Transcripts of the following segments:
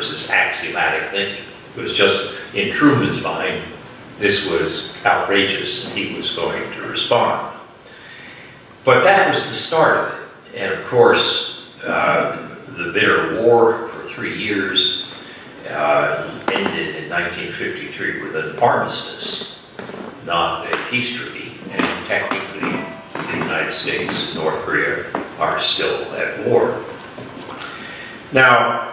was this axiomatic thinking. It was just, in Truman's mind, this was outrageous and he was going to respond. But that was the start of it. And of course, the bitter war for 3 years ended in 1953 with an armistice, not a peace treaty. And technically, the United States and North Korea are still at war. Now,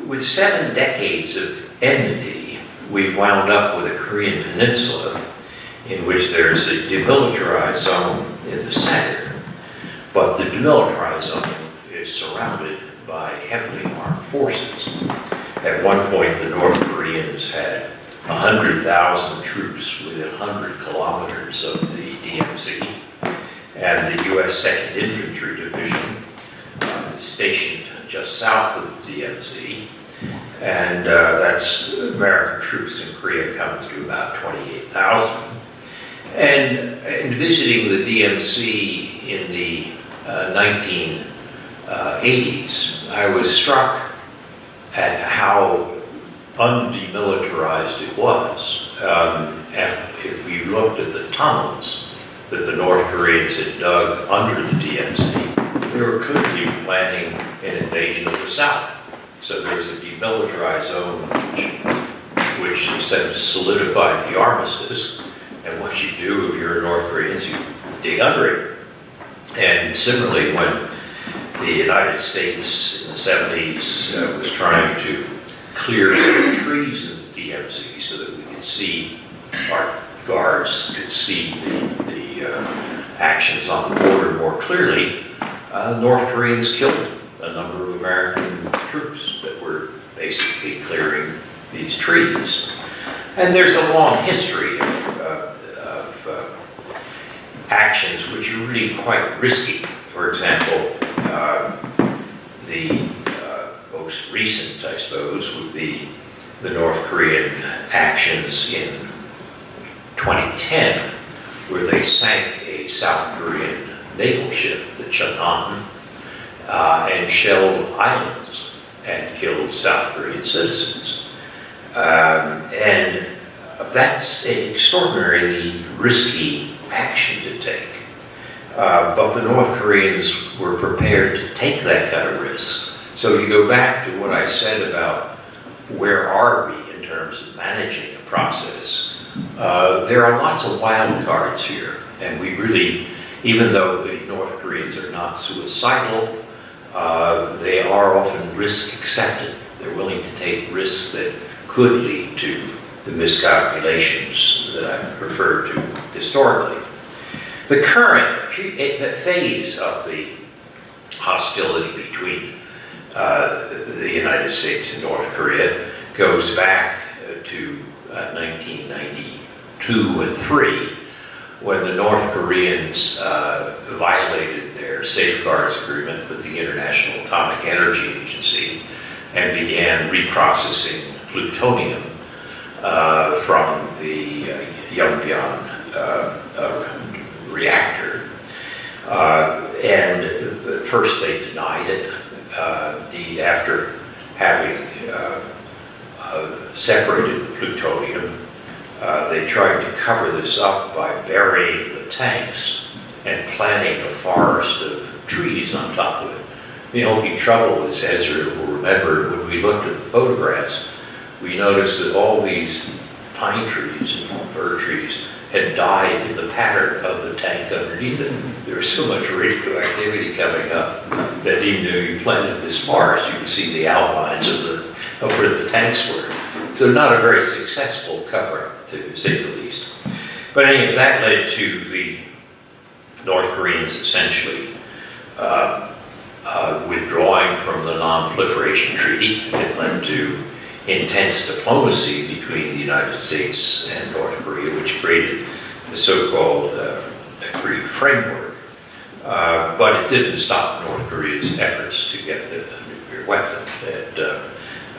with 7 decades of enmity, we've wound up with a Korean peninsula in which there's a demilitarized zone in the center, but the demilitarized zone is surrounded by heavily armed forces. At one point, the North Koreans had 100,000 troops within 100 kilometers of the DMZ, and the U.S. 2nd Infantry Division is stationed just south of the DMZ, and that's American troops in Korea comes to about 28,000. And in visiting the DMZ in the 1980s, I was struck at how undemilitarized it was. And if we looked at the tunnels that the North Koreans had dug under the DMZ, they were clearly planning an invasion of the South. So there was a demilitarized zone which solidified the armistice. And what you do if you're North Koreans, you dig under it. And similarly, when the United States in the 70s was trying to clear some trees in the DMZ so that we could see, our guards could see the actions on the border more clearly, North Koreans killed a number of American troops that were basically clearing these trees. And there's a long history of actions which are really quite risky. For example, the most recent, I suppose, would be the North Korean actions in 2010, where they sank a South Korean naval ship, the Cheonan, and shelled islands and killed South Korean citizens. And that's an extraordinarily risky action to take. But the North Koreans were prepared to take that kind of risk. So you go back to what I said about where are we in terms of managing a process. There are lots of wild cards here. And we really, even though the North Koreans are not suicidal, they are often risk acceptant. They're willing to take risks that could lead to the miscalculations that I've referred to historically. The current phase of the hostility between the United States and North Korea goes back to 1992 and 3, when the North Koreans violated their safeguards agreement with the International Atomic Energy Agency and began reprocessing plutonium from the Yongbyon reactor. And first they denied it. Indeed, after having separated the plutonium, they tried to cover this up by burying the tanks and planting a forest of trees on top of it. The only trouble is, Ezra will remember, when we looked at the photographs, we noticed that all these pine trees and fir trees had died in the pattern of the tank underneath it. There was so much radioactivity coming up that even though you planted this forest, you could see the outlines of where the tanks were. So not a very successful cover-up, to say the least. But anyway, that led to the North Koreans essentially withdrawing from the Non-Proliferation Treaty. It led to intense diplomacy between the United States and North Korea, which created the so-called agreed framework. But it didn't stop North Korea's efforts to get the nuclear weapon.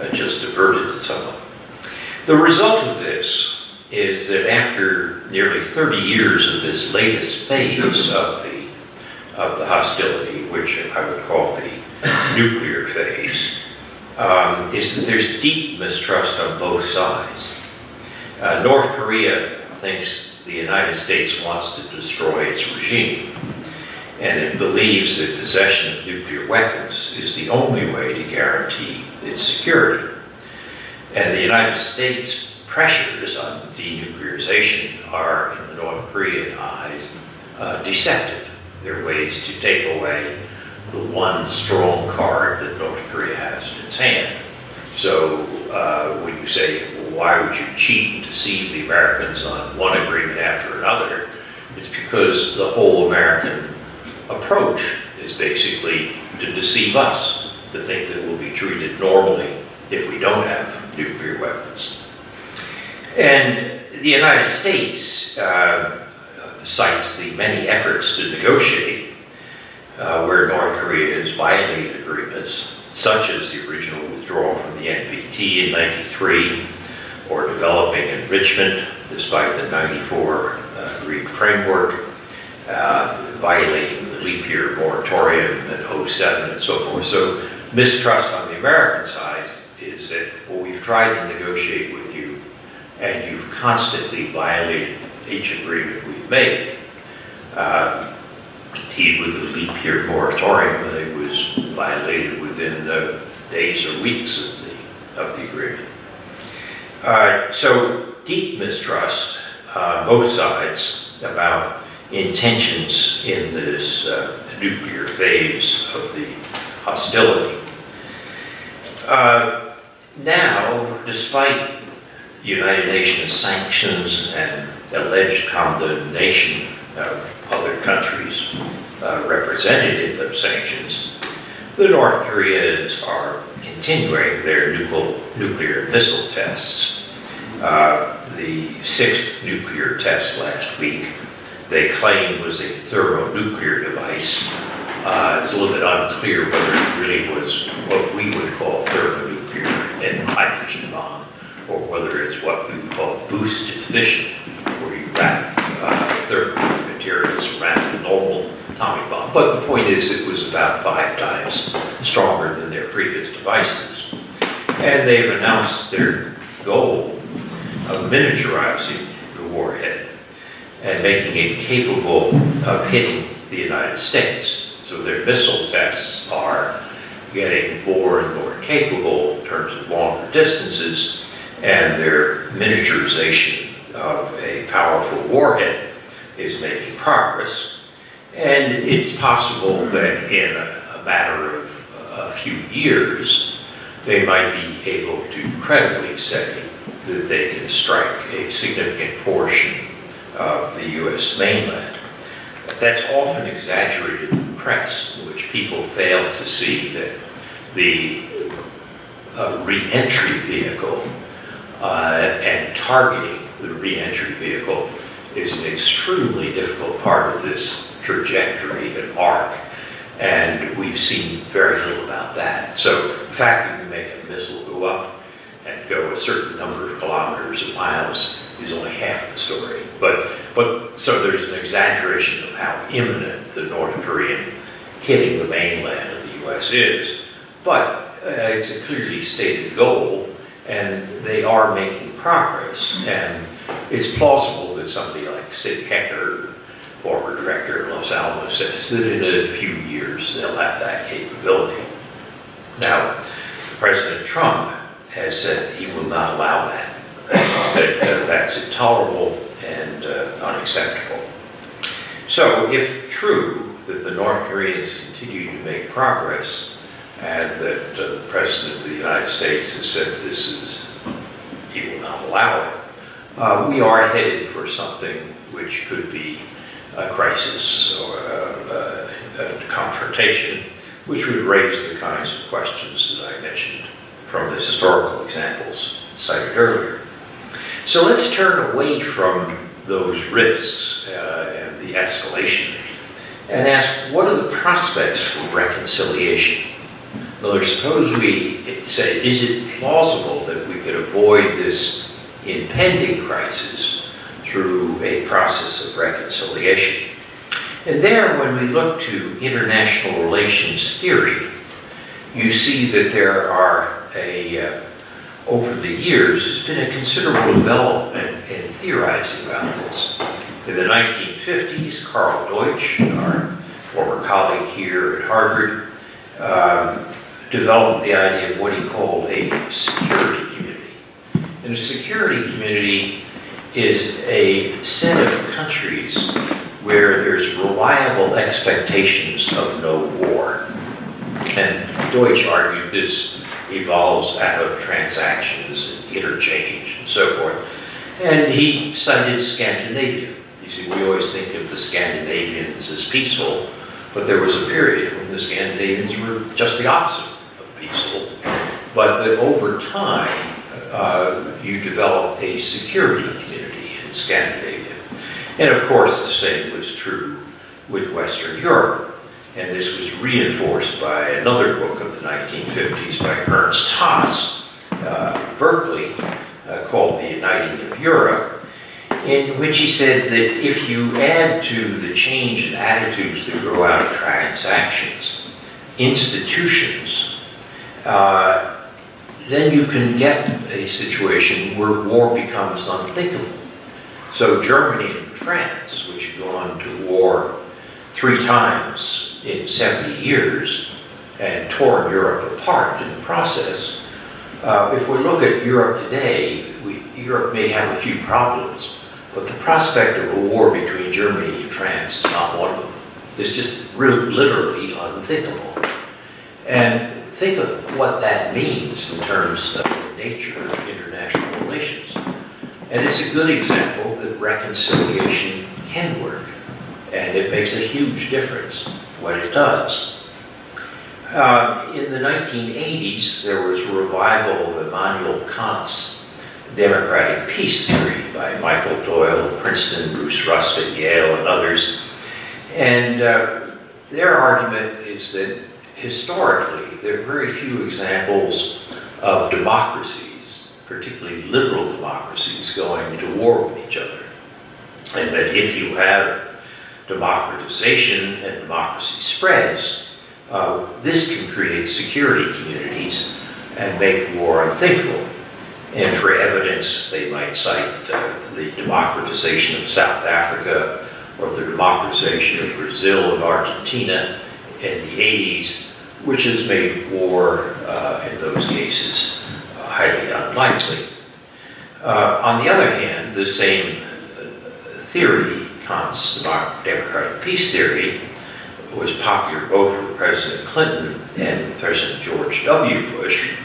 It just diverted it somewhat. The result of this is that after nearly 30 years of this latest phase of the hostility, which I would call the nuclear phase, is that there's deep mistrust on both sides. North Korea thinks the United States wants to destroy its regime, and it believes that possession of nuclear weapons is the only way to guarantee its security. And the United States pressures on denuclearization are, in the North Korean eyes, deceptive. They're ways to take away the one strong card that North Korea has in its hand. So when you say, well, why would you cheat and deceive the Americans on one agreement after another, it's because the whole American approach is basically to deceive us, to think that we'll be treated normally if we don't have nuclear weapons. And the United States cites the many efforts to negotiate where North Korea has violated agreements, such as the original withdrawal from the NPT in '93, or developing enrichment despite the '94 agreed framework, violating the leap year moratorium in '07 and so forth. So mistrust on the American side is that, well, we've tried to negotiate with you and you've constantly violated each agreement we've made. Indeed, with the leap year moratorium, it was violated within days or weeks of the agreement. So deep mistrust on both sides about intentions in this nuclear phase of the hostility. Now, despite United Nations sanctions and alleged condemnation of other countries represented in those sanctions, the North Koreans are continuing their nuclear missile tests. The 6th nuclear test last week, they claimed, was a thermonuclear device. It's a little bit unclear whether it really was what we would call thermonuclear and hydrogen bomb, or whether it's what we would call boosted fission, where you wrap thermonuclear materials around a normal atomic bomb. But the point is, it was about 5 times stronger than their previous devices. And they've announced their goal of miniaturizing the warhead and making it capable of hitting the United States. So their missile tests are getting more and more capable in terms of longer distances, and their miniaturization of a powerful warhead is making progress. And it's possible that in a matter of a few years, they might be able to credibly say that they can strike a significant portion of the U.S. mainland. That's often exaggerated in the press, in which people fail to see that the re-entry vehicle and targeting the re-entry vehicle is an extremely difficult part of this trajectory and arc, and we've seen very little about that. So the fact that you make a missile go up and go a certain number of kilometers or miles is only half the story. But so there's an exaggeration of how imminent the North Korean hitting the mainland of the U.S. is, but it's a clearly stated goal, and they are making progress. And it's plausible that somebody like Sid Hecker, former director of Los Alamos, says that in a few years they'll have that capability. Now, President Trump has said he will not allow that. That's intolerable and unacceptable. So, if true that the North Koreans continue to make progress, and that the President of the United States has said he will not allow it, we are headed for something which could be a crisis or a confrontation, which would raise the kinds of questions that I mentioned from the historical examples cited earlier. So let's turn away from those risks and the escalation and ask, what are the prospects for reconciliation? In other words, suppose we say, is it plausible that we could avoid this impending crisis through a process of reconciliation? And there, when we look to international relations theory, you see that there are over the years, there's been a considerable development in theorizing about this. In the 1950s, Carl Deutsch, our former colleague here at Harvard, developed the idea of what he called a security community. And a security community is a set of countries where there's reliable expectations of no war. And Deutsch argued this evolves out of transactions and interchange and so forth. And he cited Scandinavia. You see, we always think of the Scandinavians as peaceful, but there was a period when the Scandinavians were just the opposite of peaceful. But that over time, you developed a security community in Scandinavia. And of course, the same was true with Western Europe. And this was reinforced by another book of the 1950s by Ernst Haas, Berkeley, called The Uniting of Europe, in which he said that if you add to the change in attitudes that grow out of transactions, institutions, then you can get a situation where war becomes unthinkable. So Germany and France, which have gone to war 3 times in 70 years and torn Europe apart in the process, if we look at Europe today, Europe may have a few problems, but the prospect of a war between Germany and France is not one of them. It's just really, literally unthinkable. And think of what that means in terms of the nature of international relations. And it's a good example that reconciliation can work. And it makes a huge difference when it does. In the 1980s, there was a revival of Immanuel Kant's democratic peace theory by Michael Doyle of Princeton, Bruce Rust at Yale, and others. And their argument is that historically, there are very few examples of democracies, particularly liberal democracies, going to war with each other. And that if you have democratization and democracy spreads, this can create security communities and make war unthinkable. And for evidence, they might cite the democratization of South Africa or the democratization of Brazil and Argentina in the 80s, which has made war in those cases highly unlikely. On the other hand, the same theory, Kant's democratic peace theory, was popular both with President Clinton and President George W. Bush.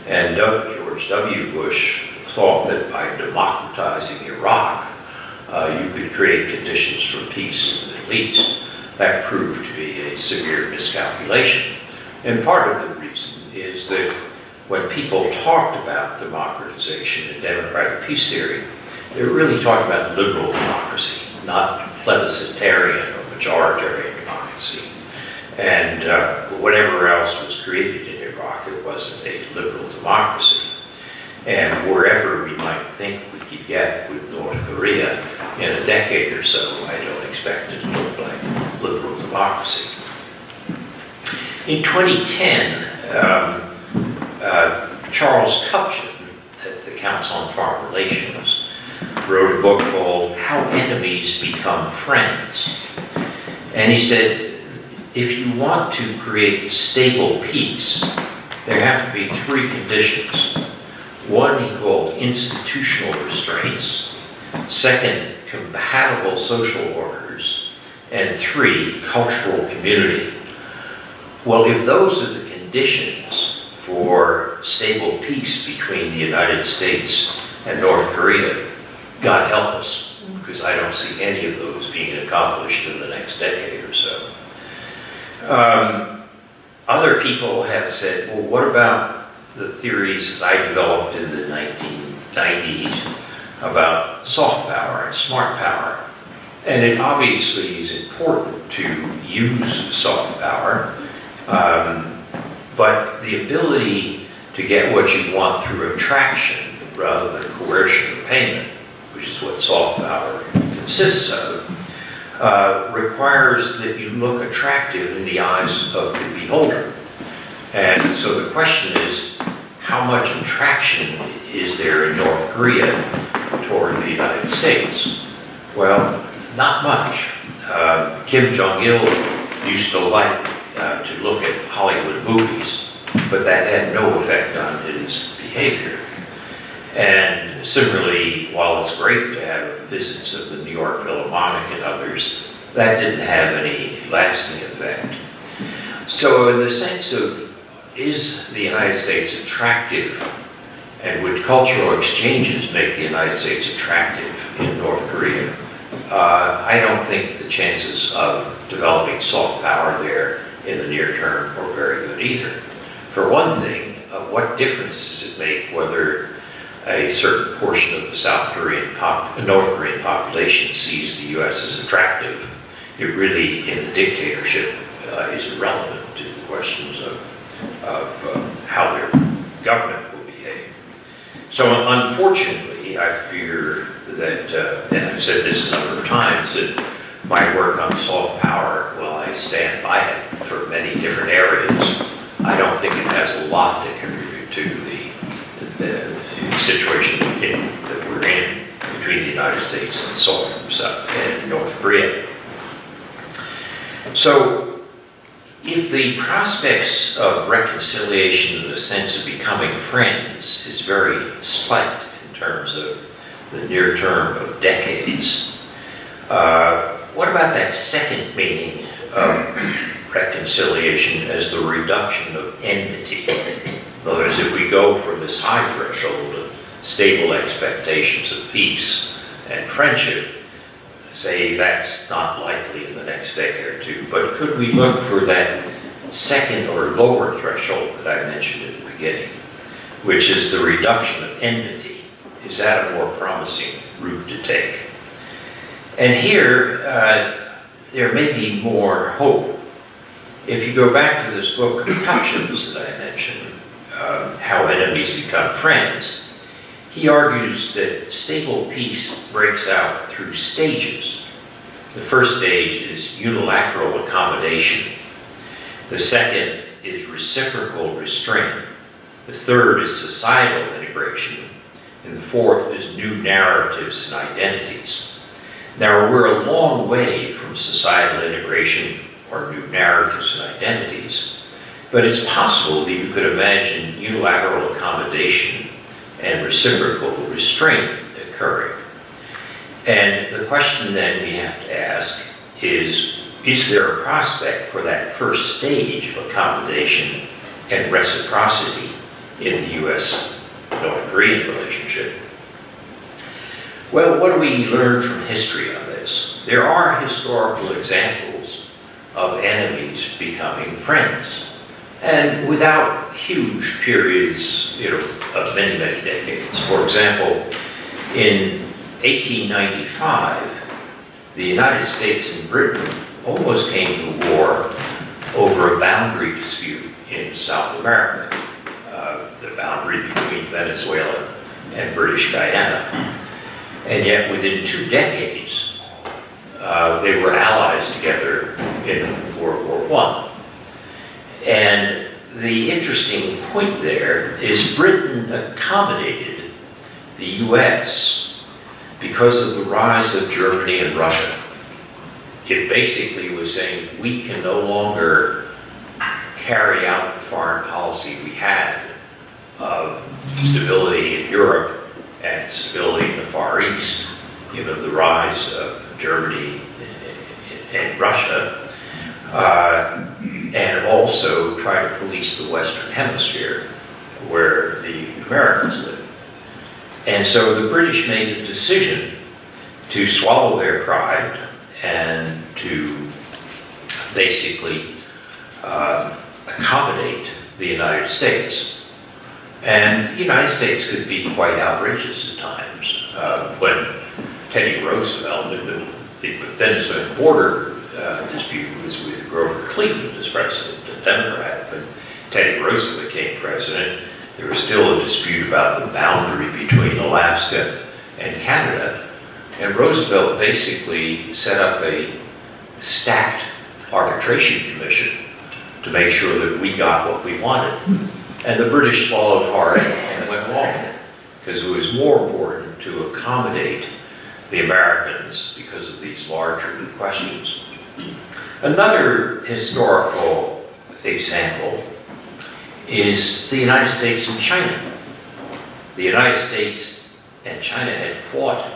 And George W. Bush thought that by democratizing Iraq, you could create conditions for peace in the Middle East. That proved to be a severe miscalculation. And part of the reason is that when people talked about democratization and democratic peace theory, they were really talking about liberal democracy, not plebiscitarian or majoritarian democracy. And whatever else was created in Iraq, it wasn't a liberal democracy. And wherever we might think we could get with North Korea in a decade or so, I don't expect it to look like liberal democracy. In 2010, Charles Kupchan at the Council on Foreign Relations wrote a book called How Enemies Become Friends. And he said, if you want to create stable peace, there have to be 3 conditions. One, he called institutional restraints. Second, compatible social orders. And 3, cultural community. Well, if those are the conditions for stable peace between the United States and North Korea, God help us, because I don't see any of those being accomplished in the next decade or so. Other people have said, well, what about the theories that I developed in the 1990s about soft power and smart power? And it obviously is important to use soft power, but the ability to get what you want through attraction rather than coercion or payment, which is what soft power consists of, requires that you look attractive in the eyes of the beholder. And so the question is, how much attraction is there in North Korea toward the United States? Well, not much. Kim Jong-il used to like to look at Hollywood movies, but that had no effect on his behavior. And similarly, while it's great to have visits of the New York Philharmonic and others, that didn't have any lasting effect. So in the sense of, is the United States attractive, and would cultural exchanges make the United States attractive in North Korea? I don't think the chances of developing soft power there in the near term are very good either. For one thing, what difference does it make whether a certain portion of the North Korean population sees the U.S. as attractive? It really, in a dictatorship, is irrelevant to the questions of how their government will behave. So unfortunately, I fear that, and I've said this a number of times, that my work on soft power, well, I stand by it for many different areas. I don't think it has a lot to contribute to the situation that we're in between the United States and North Korea. So, if the prospects of reconciliation in the sense of becoming friends is very slight in terms of the near term of decades, what about that second meaning of reconciliation as the reduction of enmity? In other words, if we go from this high threshold of stable expectations of peace and friendship, say that's not likely in the next decade or two, but could we look for that second or lower threshold that I mentioned at the beginning, which is the reduction of enmity? Is that a more promising route to take? And here, there may be more hope. If you go back to this book, Hutchins, that I mentioned, How Enemies Become Friends, he argues that stable peace breaks out through stages. The first stage is unilateral accommodation. The second is reciprocal restraint. The third is societal integration. And the fourth is new narratives and identities. Now, we're a long way from societal integration or new narratives and identities, but it's possible that you could imagine unilateral accommodation and reciprocal restraint occurring. And the question then we have to ask is there a prospect for that first stage of accommodation and reciprocity in the U.S.-North Korean relationship? Well, what do we learn from history on this? There are historical examples of enemies becoming friends, and without huge periods, of many, many decades. For example, in 1895, the United States and Britain almost came to war over a boundary dispute in South America, the boundary between Venezuela and British Guyana. And yet, within 2 decades, they were allies together in World War I. And the interesting point there is Britain accommodated the U.S. because of the rise of Germany and Russia. It basically was saying we can no longer carry out the foreign policy we had of stability in Europe and stability in the Far East, given the rise of Germany and Russia, and also try to police the Western Hemisphere, where the Americans live. And so the British made a decision to swallow their pride and to basically accommodate the United States. And the United States could be quite outrageous at times. When Teddy Roosevelt, the Venezuelan border dispute was with Grover Cleveland as president, a Democrat. When Teddy Roosevelt became president, there was still a dispute about the boundary between Alaska and Canada. And Roosevelt basically set up a stacked arbitration commission to make sure that we got what we wanted. And the British swallowed hard and went along with it, because it was more important to accommodate the Americans because of these larger questions. Another historical example is the United States and China. The United States and China had fought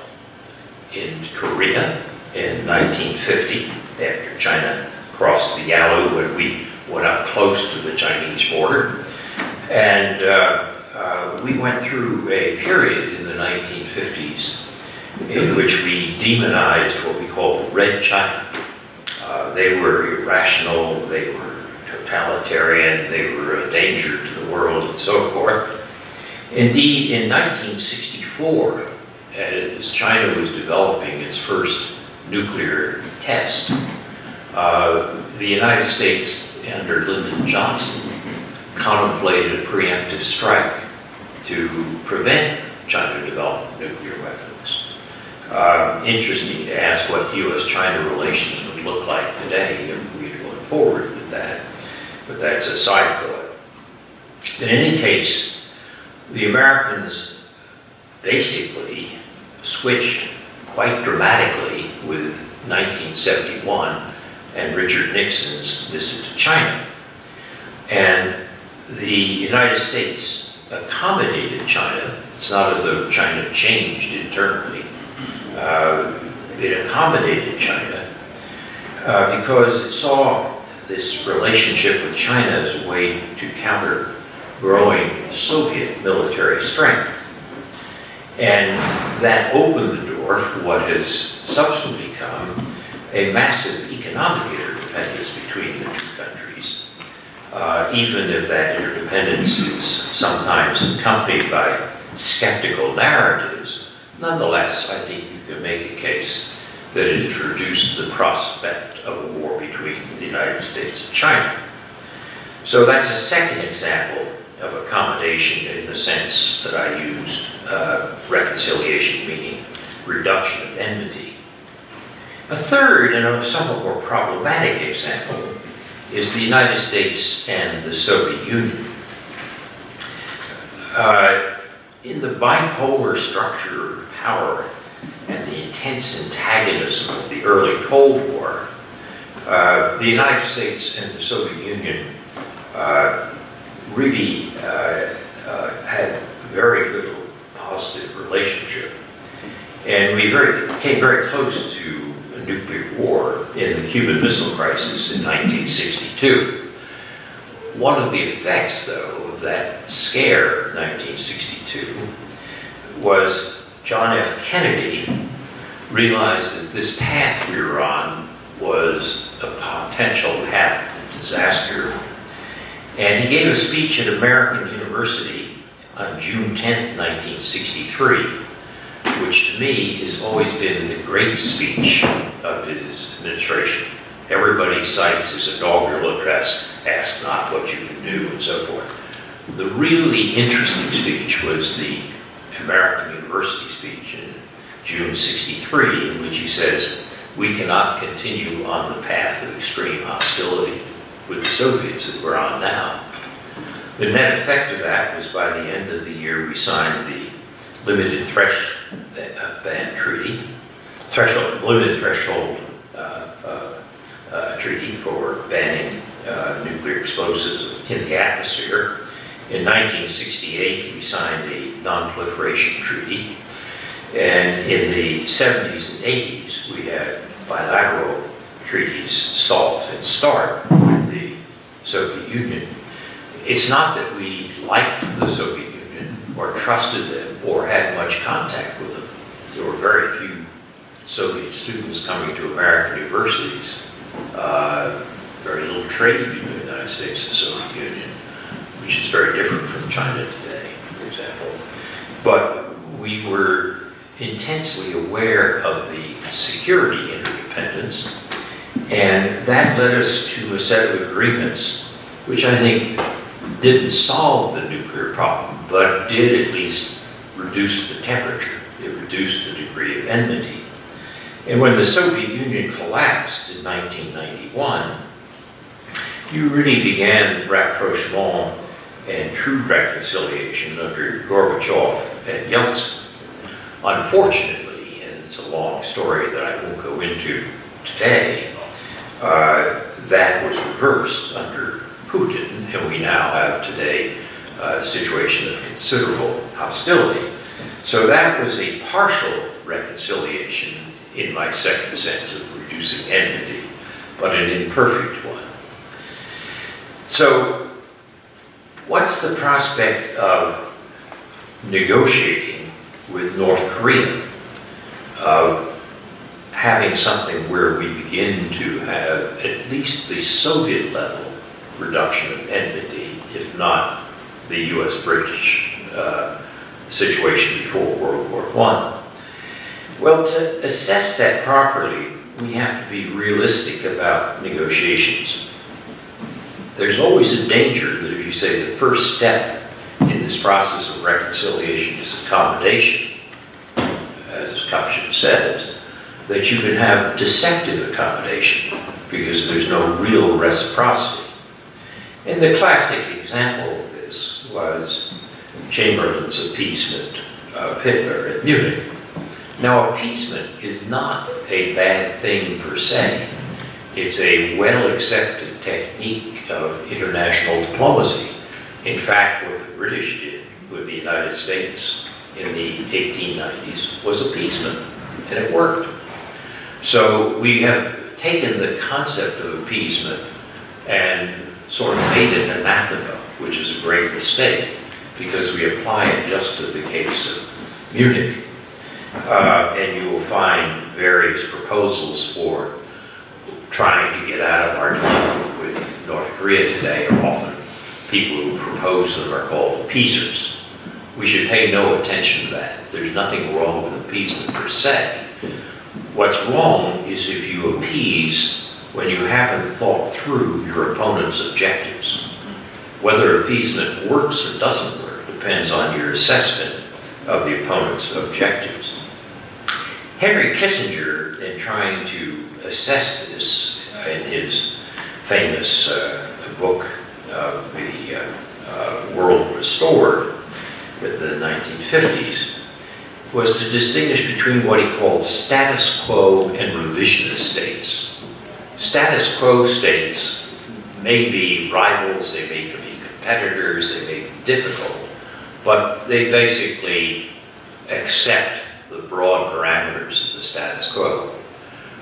in Korea in 1950, after China crossed the Yalu when we went up close to the Chinese border. And we went through a period in the 1950s in which we demonized what we called Red China. They were irrational, they were totalitarian, they were a danger to the world, and so forth. Indeed, in 1964, as China was developing its first nuclear test, the United States, under Lyndon Johnson, contemplated a preemptive strike to prevent China developing nuclear weapons. Interesting to ask what U.S.-China relations would look like today if we were going forward with that, but that's a side thought. In any case, the Americans basically switched quite dramatically with 1971 and Richard Nixon's visit to China. And the United States accommodated China. It's not as though China changed internally. It accommodated China because it saw this relationship with China as a way to counter growing Soviet military strength. And that opened the door for what has subsequently become a massive economic interdependence between the two countries, even if that interdependence is sometimes accompanied by skeptical narratives. Nonetheless, I think you can make a case that it introduced the prospect of a war between the United States and China. So that's a second example of accommodation in the sense that I used reconciliation, meaning reduction of enmity. A third, and a somewhat more problematic example, is the United States and the Soviet Union. In the bipolar structure of power and the intense antagonism of the early Cold War, the United States and the Soviet Union really had very little positive relationship. And we came very close to a nuclear war in the Cuban Missile Crisis in 1962. One of the effects, though, of that scare in 1962 was John F. Kennedy realized that this path we were on was a potential path to disaster. And he gave a speech at American University on June 10, 1963, which to me has always been the great speech of his administration. Everybody cites his inaugural address, "Ask not what you can do," and so forth. The really interesting speech was the American University speech in June 63, in which he says, "We cannot continue on the path of extreme hostility with the Soviets that we're on now." The net effect of that was by the end of the year we signed the limited threshold treaty for banning nuclear explosives in the atmosphere. In 1968, we signed a non-proliferation treaty. And in the 70s and 80s, we had bilateral treaties, SALT and START, with the Soviet Union. It's not that we liked the Soviet Union or trusted them or had much contact with them. There were very few Soviet students coming to American universities. Very little trade between the United States and the Soviet Union, which is very different from China today, for example. But we were intensely aware of the security interdependence, and that led us to a set of agreements which I think didn't solve the nuclear problem, but did at least reduce the temperature. It reduced the degree of enmity. And when the Soviet Union collapsed in 1991, you really began rapprochement and true reconciliation under Gorbachev and Yeltsin. Unfortunately, and it's a long story that I won't go into today, that was reversed under Putin, and we now have today a situation of considerable hostility. So that was a partial reconciliation in my second sense of reducing enmity, but an imperfect one. So what's the prospect of negotiating with North Korea, of having something where we begin to have at least the Soviet level reduction of enmity, if not the US-British situation before World War I? Well, to assess that properly, we have to be realistic about negotiations. There's always a danger that if you say the first step in this process of reconciliation is accommodation, as Kapshin says, that you can have deceptive accommodation because there's no real reciprocity. And the classic example of this was Chamberlain's appeasement of Hitler at Munich. Now, appeasement is not a bad thing per se. It's a well-accepted technique of international diplomacy. In fact, what the British did with the United States in the 1890s was appeasement, and it worked. So we have taken the concept of appeasement and sort of made it anathema, which is a great mistake, because we apply it just to the case of Munich. And you will find various proposals for trying to get out of our deal with North Korea today are often people who propose them are called appeasers. We should pay no attention to that. There's nothing wrong with appeasement per se. What's wrong is if you appease when you haven't thought through your opponent's objectives. Whether appeasement works or doesn't work depends on your assessment of the opponent's objectives. Henry Kissinger, in trying to assess this in his famous book, The World Restored, in the 1950s, was to distinguish between what he called status quo and revisionist states. Status quo states may be rivals, they may be competitors, they may be difficult, but they basically accept the broad parameters of the status quo.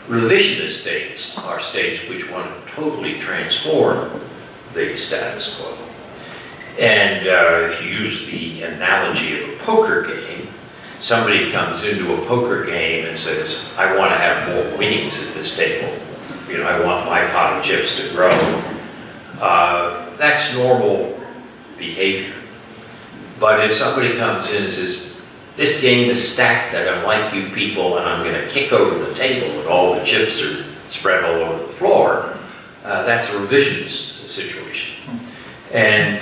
Revisionist states are states which want to totally transform the status quo. And if you use the analogy of a poker game, somebody comes into a poker game and says, I want to have more winnings at this table. You know, I want my pot of chips to grow. That's normal behavior. But if somebody comes in and says, this game is stacked, I don't like you people, and I'm going to kick over the table and all the chips are spread all over the floor, that's a revisionist situation. And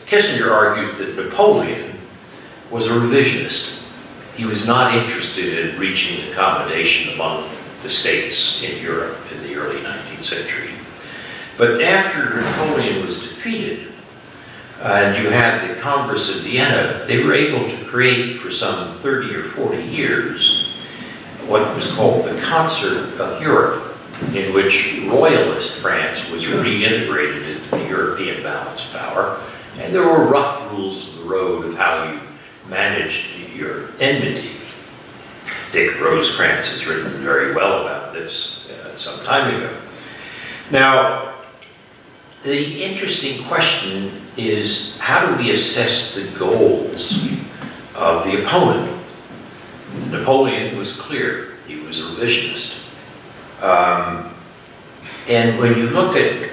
Kissinger argued that Napoleon was a revisionist. He was not interested in reaching accommodation among the states in Europe in the early 19th century. But after Napoleon was defeated, and you had the Congress of Vienna, they were able to create for some 30 or 40 years what was called the Concert of Europe, in which royalist France was reintegrated into the European balance of power, and there were rough rules of the road of how you managed your enmity. Dick Rosecrans has written very well about this some time ago. Now, the interesting question is, how do we assess the goals of the opponent? Napoleon was clear, he was a revisionist. And when you look at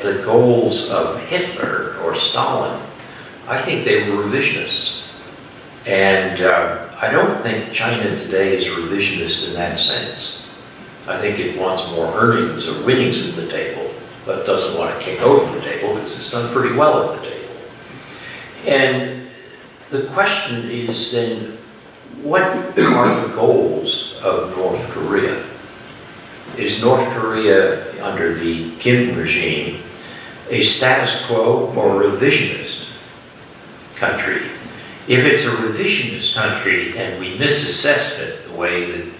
the goals of Hitler or Stalin, I think they were revisionists. And I don't think China today is revisionist in that sense. I think it wants more earnings or winnings at the table, but doesn't want to kick over the table because it's done pretty well at the table. And the question is then, what are the goals of North Korea? Is North Korea, under the Kim regime, a status quo or revisionist country. If it's a revisionist country and we misassessed it the way that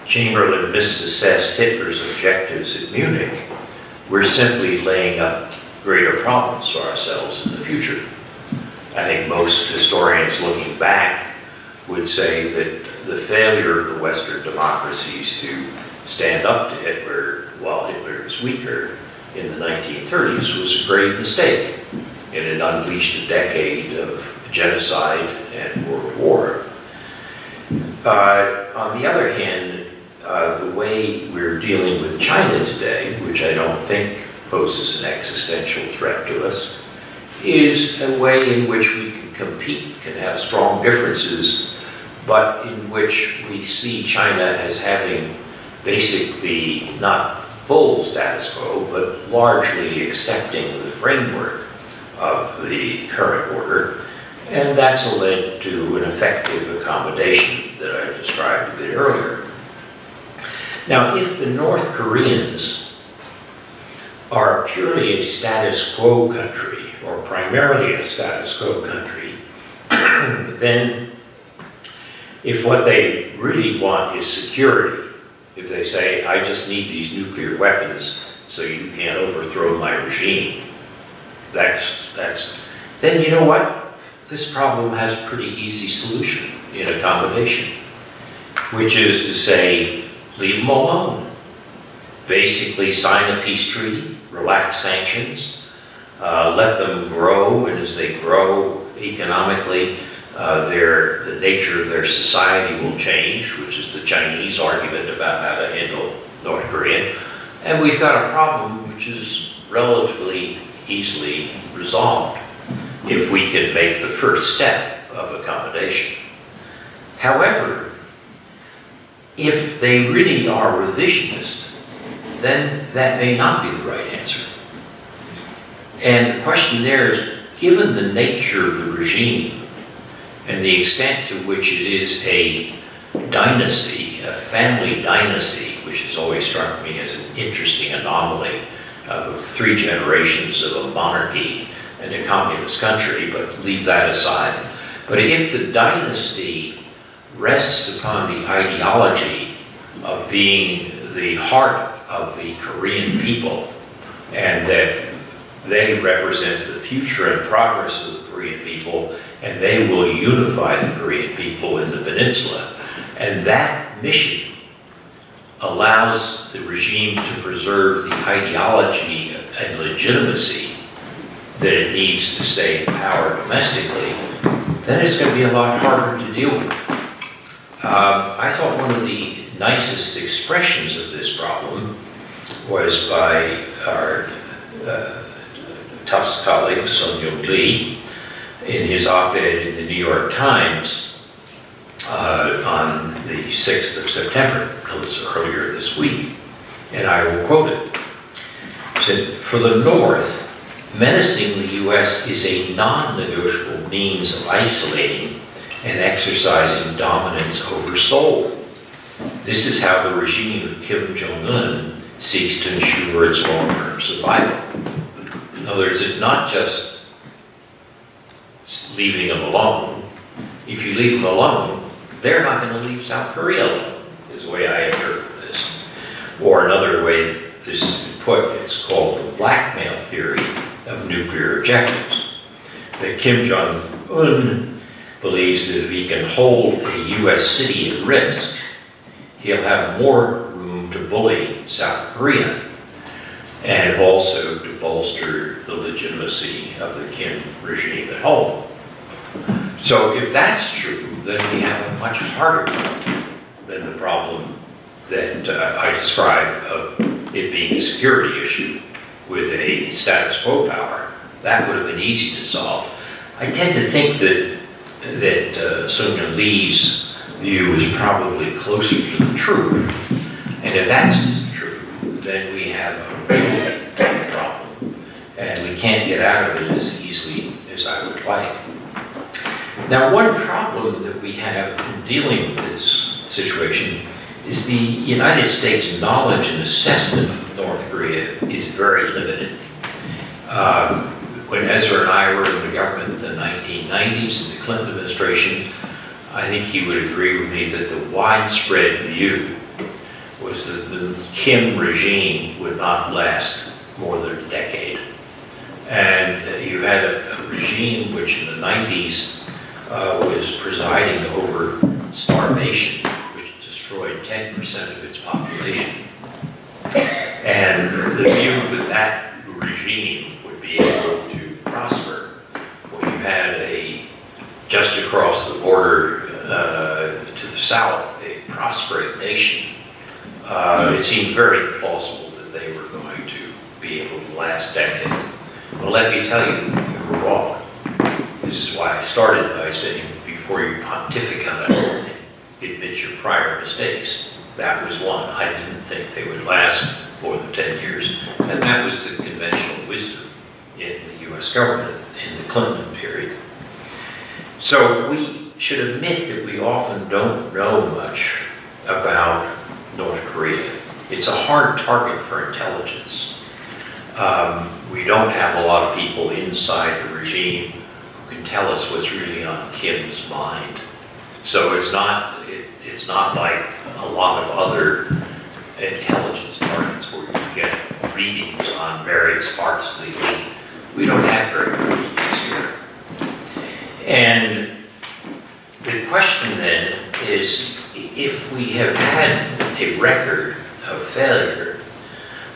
Chamberlain misassessed Hitler's objectives at Munich, we're simply laying up greater problems for ourselves in the future. I think most historians looking back would say that the failure of the Western democracies to stand up to Hitler while Hitler was weaker in the 1930s was a grave mistake, and it unleashed a decade of genocide and world war. On the other hand, the way we're dealing with China today, which I don't think poses an existential threat to us, is a way in which we can compete, can have strong differences, but in which we see China as having basically not full status quo, but largely accepting the framework of the current order. And that's led to an effective accommodation that I described a bit earlier. Now, if the North Koreans are purely a status quo country, or primarily a status quo country, then if what they really want is security, if they say, I just need these nuclear weapons so you can't overthrow my regime, then you know what? This problem has a pretty easy solution in accommodation, which is to say, leave them alone. Basically sign a peace treaty, relax sanctions, let them grow, and as they grow economically, the nature of their society will change, which is the Chinese argument about how to handle North Korea. And we've got a problem which is relatively easily resolved if we can make the first step of accommodation. However, if they really are revisionist, then that may not be the right answer. And the question there is, given the nature of the regime and the extent to which it is a dynasty, a family dynasty, which has always struck me as an interesting anomaly of 3 generations of a monarchy and a communist country, but leave that aside. But if the dynasty rests upon the ideology of being the heart of the Korean people, and that they represent the future and progress of the Korean people, and they will unify the Korean people in the peninsula, and that mission allows the regime to preserve the ideology and legitimacy that it needs to stay in power domestically, then it's going to be a lot harder to deal with. I thought one of the nicest expressions of this problem was by our Tufts colleague, Sun Young Lee, in his op-ed in the New York Times on the 6th of September, it was earlier this week, and I will quote it. He said, "For the North, menacing the U.S. is a non-negotiable means of isolating and exercising dominance over Seoul. This is how the regime of Kim Jong-un seeks to ensure its long-term survival." In other words, it's not just leaving them alone. If you leave them alone, they're not going to leave South Korea alone, is the way I interpret this. Or another way this is put, it's called the blackmail theory of nuclear objectives. That Kim Jong-un believes that if he can hold a U.S. city at risk, he'll have more room to bully South Korea, and also to bolster the legitimacy of the Kim regime at home. So if that's true, then we have a much harder problem than the problem that I described of it being a security issue with a status quo power. That would have been easy to solve. I tend to think that Sun Young Lee's view is probably closer to the truth. And if that's true, then we have a really tough problem, and we can't get out of it as easily as I would like. Now, one problem that we have in dealing with this situation is the United States' knowledge and assessment of North Korea is very limited. When Ezra and I were in the government in the 1990s, in the Clinton administration, I think he would agree with me that the widespread view was that the Kim regime would not last more than a decade. And you had a regime which in the 90s was presiding over starvation, which destroyed 10% of its population. And the view that that regime would be able to prosper when you had just across the border to the south, a prospering nation, it seemed very plausible that they were going to be able to last decade. Well, let me tell you, you were wrong. This is why I started by saying, before you pontificate on it, admit your prior mistakes. That was one. I didn't think they would last more than 10 years. And that was the conventional wisdom in the US government in the Clinton period. So we should admit that we often don't know much about North Korea. It's a hard target for intelligence. We don't have a lot of people inside the regime who can tell us what's really on Kim's mind. So it's not like a lot of other intelligence targets where you get readings on various parts of the elite. We don't have very good readings here. And the question then is, if we have had a record of failure,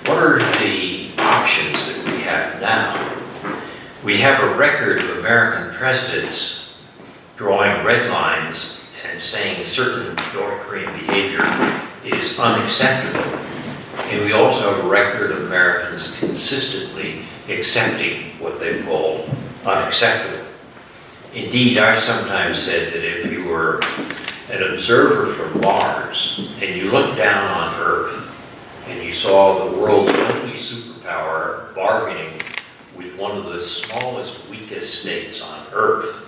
what are the options that we have now? We have a record of American presidents drawing red lines and saying certain North Korean behavior is unacceptable. And we also have a record of Americans consistently accepting what they call unacceptable. Indeed, I've sometimes said that if you were an observer from Mars and you looked down on Earth and you saw the world's only superpower bargaining with one of the smallest, weakest states on Earth,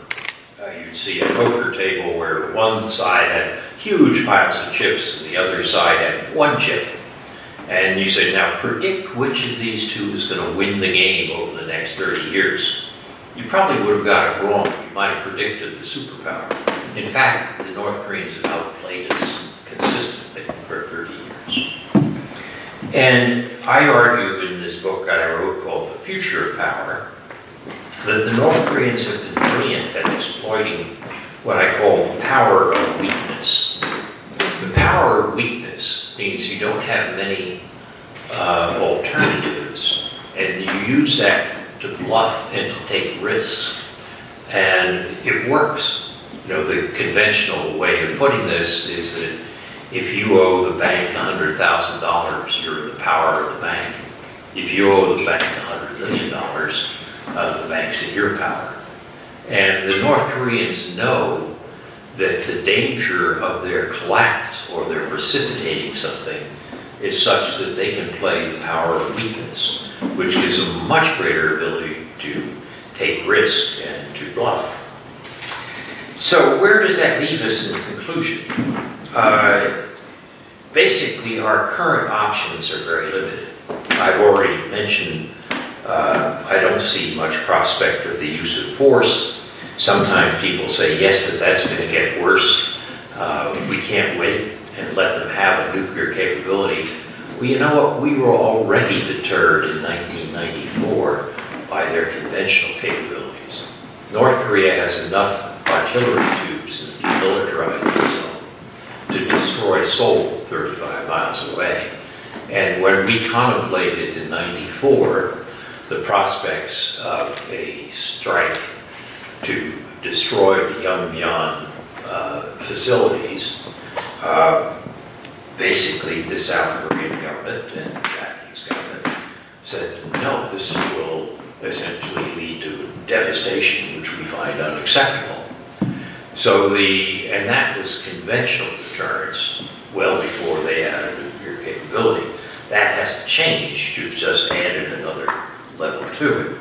you'd see a poker table where one side had huge piles of chips and the other side had one chip. And you say, now predict which of these two is going to win the game over the next 30 years. You probably would have got it wrong. You might have predicted the superpower. In fact, the North Koreans have outplayed us consistently for 30 years. And I argue in this book I wrote called The Future of Power that the North Koreans have been brilliant at exploiting what I call the power of weakness. The power of weakness means you don't have many alternatives, and you use that to bluff and to take risks, and it works. You know, the conventional way of putting this is that if you owe the bank $100,000, you're in the power of the bank. If you owe the bank $100 million, the bank's in your power. And the North Koreans know that the danger of their collapse or their precipitating something is such that they can play the power of weakness, which gives them much greater ability to take risk and to bluff. So where does that leave us in conclusion? Basically, our current options are very limited. I've already mentioned I don't see much prospect of the use of force. Sometimes people say, yes, but that's going to get worse. We can't wait and let them have a nuclear capability. Well, you know what? We were already deterred in 1994 by their conventional capabilities. North Korea has enough artillery tubes and demilitarized zone to destroy Seoul 35 miles away. And when we contemplated in 94 the prospects of a strike to destroy the Yongbyon facilities, basically the South Korean government and the Japanese government said, no, this will essentially lead to devastation, which we find unacceptable. So and that was conventional deterrence well before they had a nuclear capability. That hasn't changed. You've just added another level to it.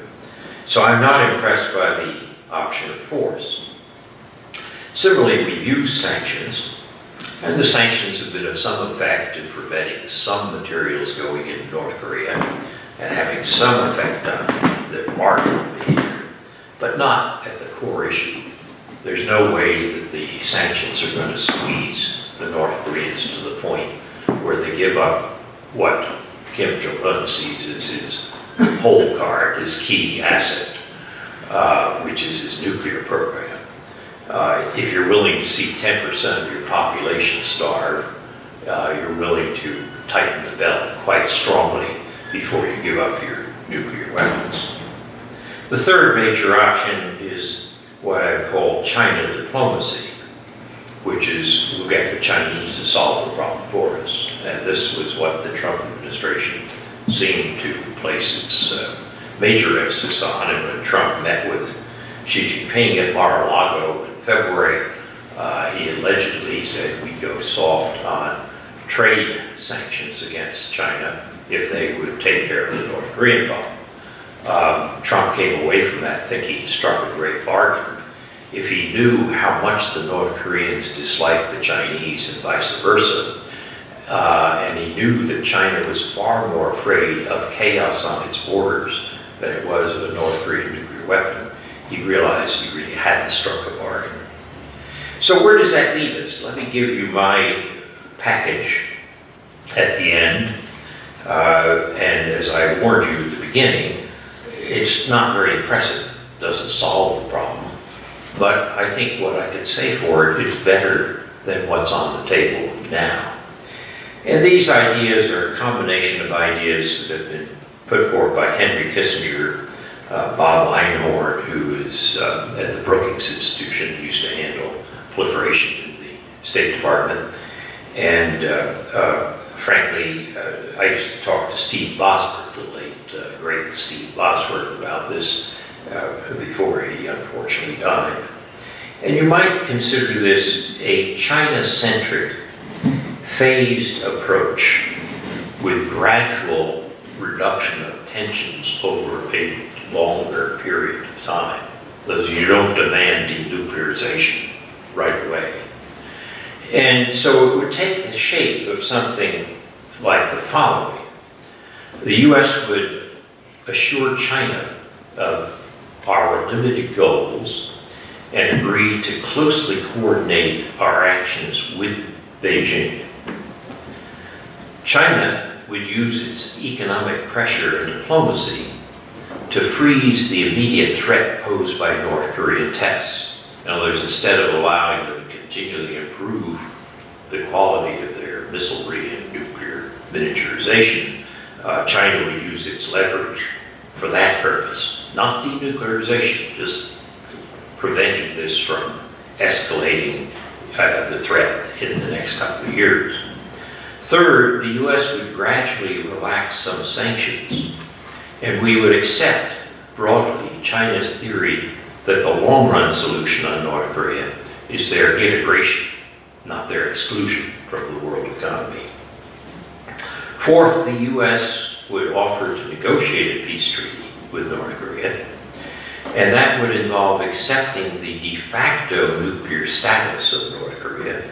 So I'm not impressed by the option of force. Similarly, we've used sanctions, and the sanctions have been of some effect in preventing some materials going into North Korea and having some effect on the marginal behavior, but not at the core issue. There's no way that the sanctions are going to squeeze the North Koreans to the point where they give up what Kim Jong-un sees as his whole card, his key asset, which is his nuclear program. If you're willing to see 10% of your population starve, you're willing to tighten the belt quite strongly before you give up your nuclear weapons. The third major option is what I call China diplomacy, which is we'll get the Chinese to solve the problem for us. And this was what the Trump administration seemed to place its major emphasis on. And when Trump met with Xi Jinping at Mar-a-Lago in February, he allegedly said we'd go soft on trade sanctions against China if they would take care of the North Korean problem. Trump came away from that thinking he struck a great bargain. If he knew how much the North Koreans disliked the Chinese and vice versa, and he knew that China was far more afraid of chaos on its borders than it was of a North Korean nuclear weapon, he realized he really hadn't struck a bargain. So where does that leave us? Let me give you my package at the end. And as I warned you at the beginning, it's not very impressive. It doesn't solve the problem. But I think what I could say for it is better than what's on the table now. And these ideas are a combination of ideas that have been put forward by Henry Kissinger, Bob Einhorn, who is at the Brookings Institution, used to handle proliferation in the State Department. And frankly, I used to talk to Steve Bosworth, the late, great Steve Bosworth, about this before he unfortunately died. And you might consider this a China-centric, phased approach with gradual reduction of tensions over a longer period of time. Those you don't demand denuclearization right away. And so it would take the shape of something like the following. The U.S. would assure China of our limited goals and agree to closely coordinate our actions with Beijing. China would use its economic pressure and diplomacy to freeze the immediate threat posed by North Korean tests. In other words, instead of allowing them to continually improve the quality of their missilery and nuclear miniaturization, China would use its leverage for that purpose. Not denuclearization, just preventing this from escalating the threat in the next couple of years. Third, the U.S. would gradually relax some sanctions, and we would accept broadly China's theory that the long-run solution on North Korea is their integration, not their exclusion from the world economy. Fourth, the U.S. would offer to negotiate a peace treaty with North Korea, and that would involve accepting the de facto nuclear status of North Korea.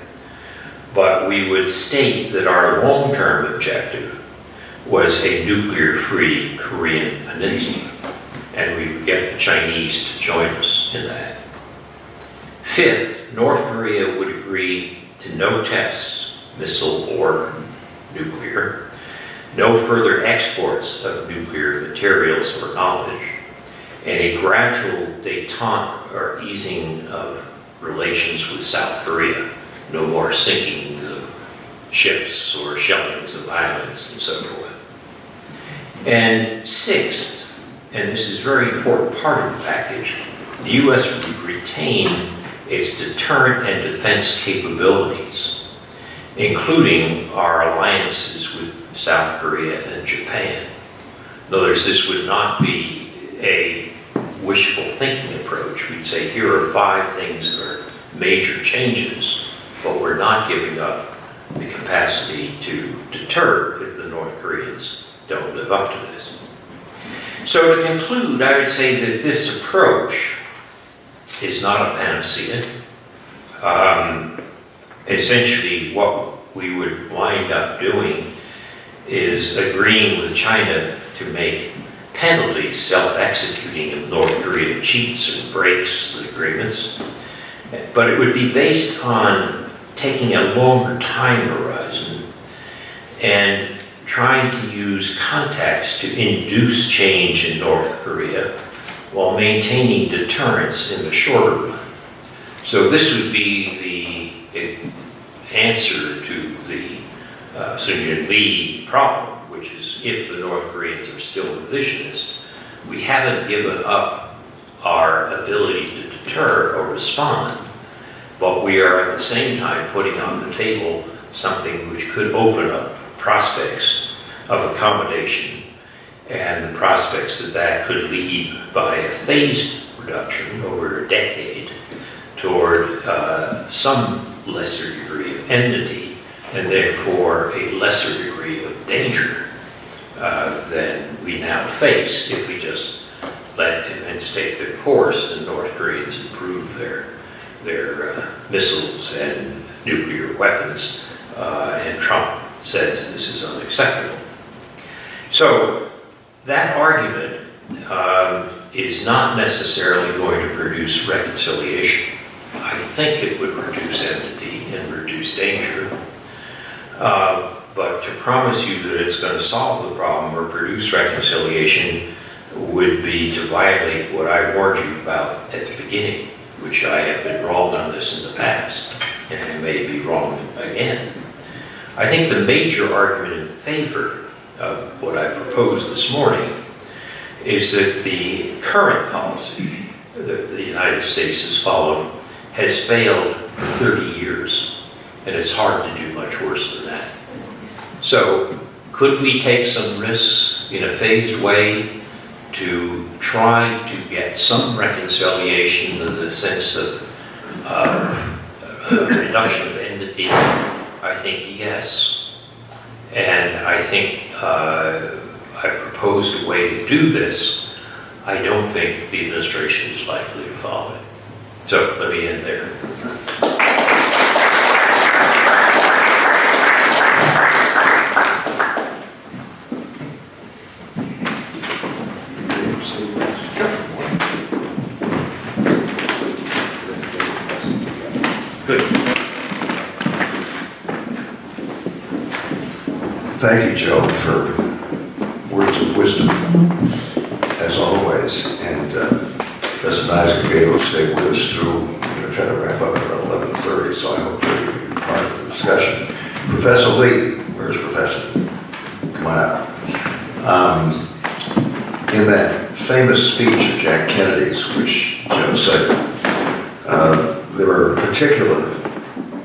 But we would state that our long-term objective was a nuclear-free Korean peninsula, and we would get the Chinese to join us in that. Fifth, North Korea would agree to no tests, missile or nuclear, no further exports of nuclear materials or knowledge, and a gradual détente or easing of relations with South Korea. No more sinkings of ships or shellings of islands and so forth. And sixth, and this is a very important part of the package, the U.S. would retain its deterrent and defense capabilities, including our alliances with South Korea and Japan. In other words, this would not be a wishful thinking approach. We'd say, here are 5 things that are major changes, but we're not giving up the capacity to deter if the North Koreans don't live up to this. So to conclude, I would say that this approach is not a panacea. Essentially, what we would wind up doing is agreeing with China to make penalties, self-executing if North Korea cheats or breaks the agreements. But it would be based on taking a longer time horizon and trying to use contacts to induce change in North Korea while maintaining deterrence in the shorter run. So this would be the answer to the Sun Jin Lee problem, which is if the North Koreans are still revisionist, we haven't given up our ability to deter or respond, but we are at the same time putting on the table something which could open up prospects of accommodation and the prospects that that could lead by a phased reduction over a decade toward some lesser degree of enmity and therefore a lesser degree of danger than we now face if we just let events take their course and North Koreans improve their missiles and nuclear weapons, and Trump says this is unacceptable. So that argument is not necessarily going to produce reconciliation. I think it would reduce enmity and reduce danger. But to promise you that it's going to solve the problem or produce reconciliation would be to violate what I warned you about at the beginning, which I have been wrong on this in the past, and I may be wrong again. I think the major argument in favor of what I proposed this morning is that the current policy that the United States has followed has failed for 30 years, and it's hard to do much worse than that. So could we take some risks in a phased way to try to get some reconciliation in the sense of reduction of enmity? I think yes. And I think I proposed a way to do this. I don't think the administration is likely to follow it. So let me end there. Good. Thank you, Joe, for words of wisdom, as always. And Professor Nies will be able to stay with us through. We're going to try to wrap up at about 11:30, so I hope that you'll be part of the discussion. Professor Lee, where's Professor? Come on out. In that famous speech of Jack Kennedy's, which Joe cited, there are particular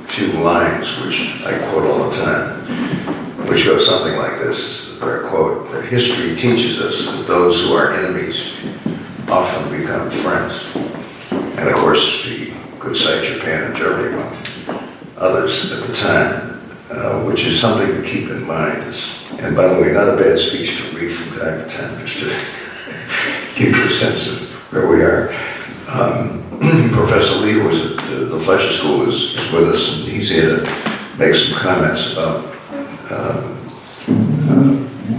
few lines which I quote all the time, which go something like this, where I quote, "History teaches us that those who are enemies often become friends." And of course, he could cite Japan and Germany among others at the time, which is something to keep in mind. And by the way, not a bad speech to read from time to time, just to give you a sense of where we are. Professor Lee, who was at the Fletcher School, is with us, and he's here to make some comments about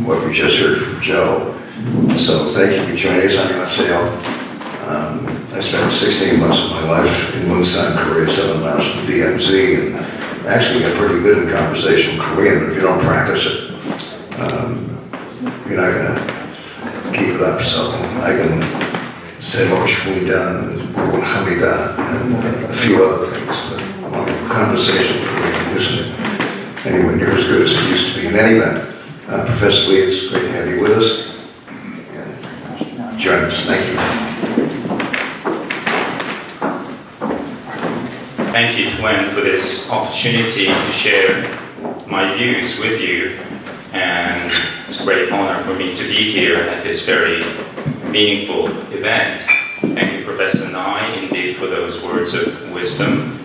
what we just heard from Joe. So thank you for joining us. I'm Yaseo. I spent 16 months of my life in Munsan, Korea, 7 miles from DMZ, and actually got pretty good in conversation Korean, but if you don't practice it, you're not going to keep it up. So I can say Moshmuda and Hamida and a few other things, but conversation Korean isn't anywhere near as good as it used to be. In any event, Professor Lee, it's great to have you with us. And join us. Thank you. Thank you, Gwen, for this opportunity to share my views with you. And it's a great honor for me to be here at this very meaningful event. Thank you, Professor Nye, indeed, for those words of wisdom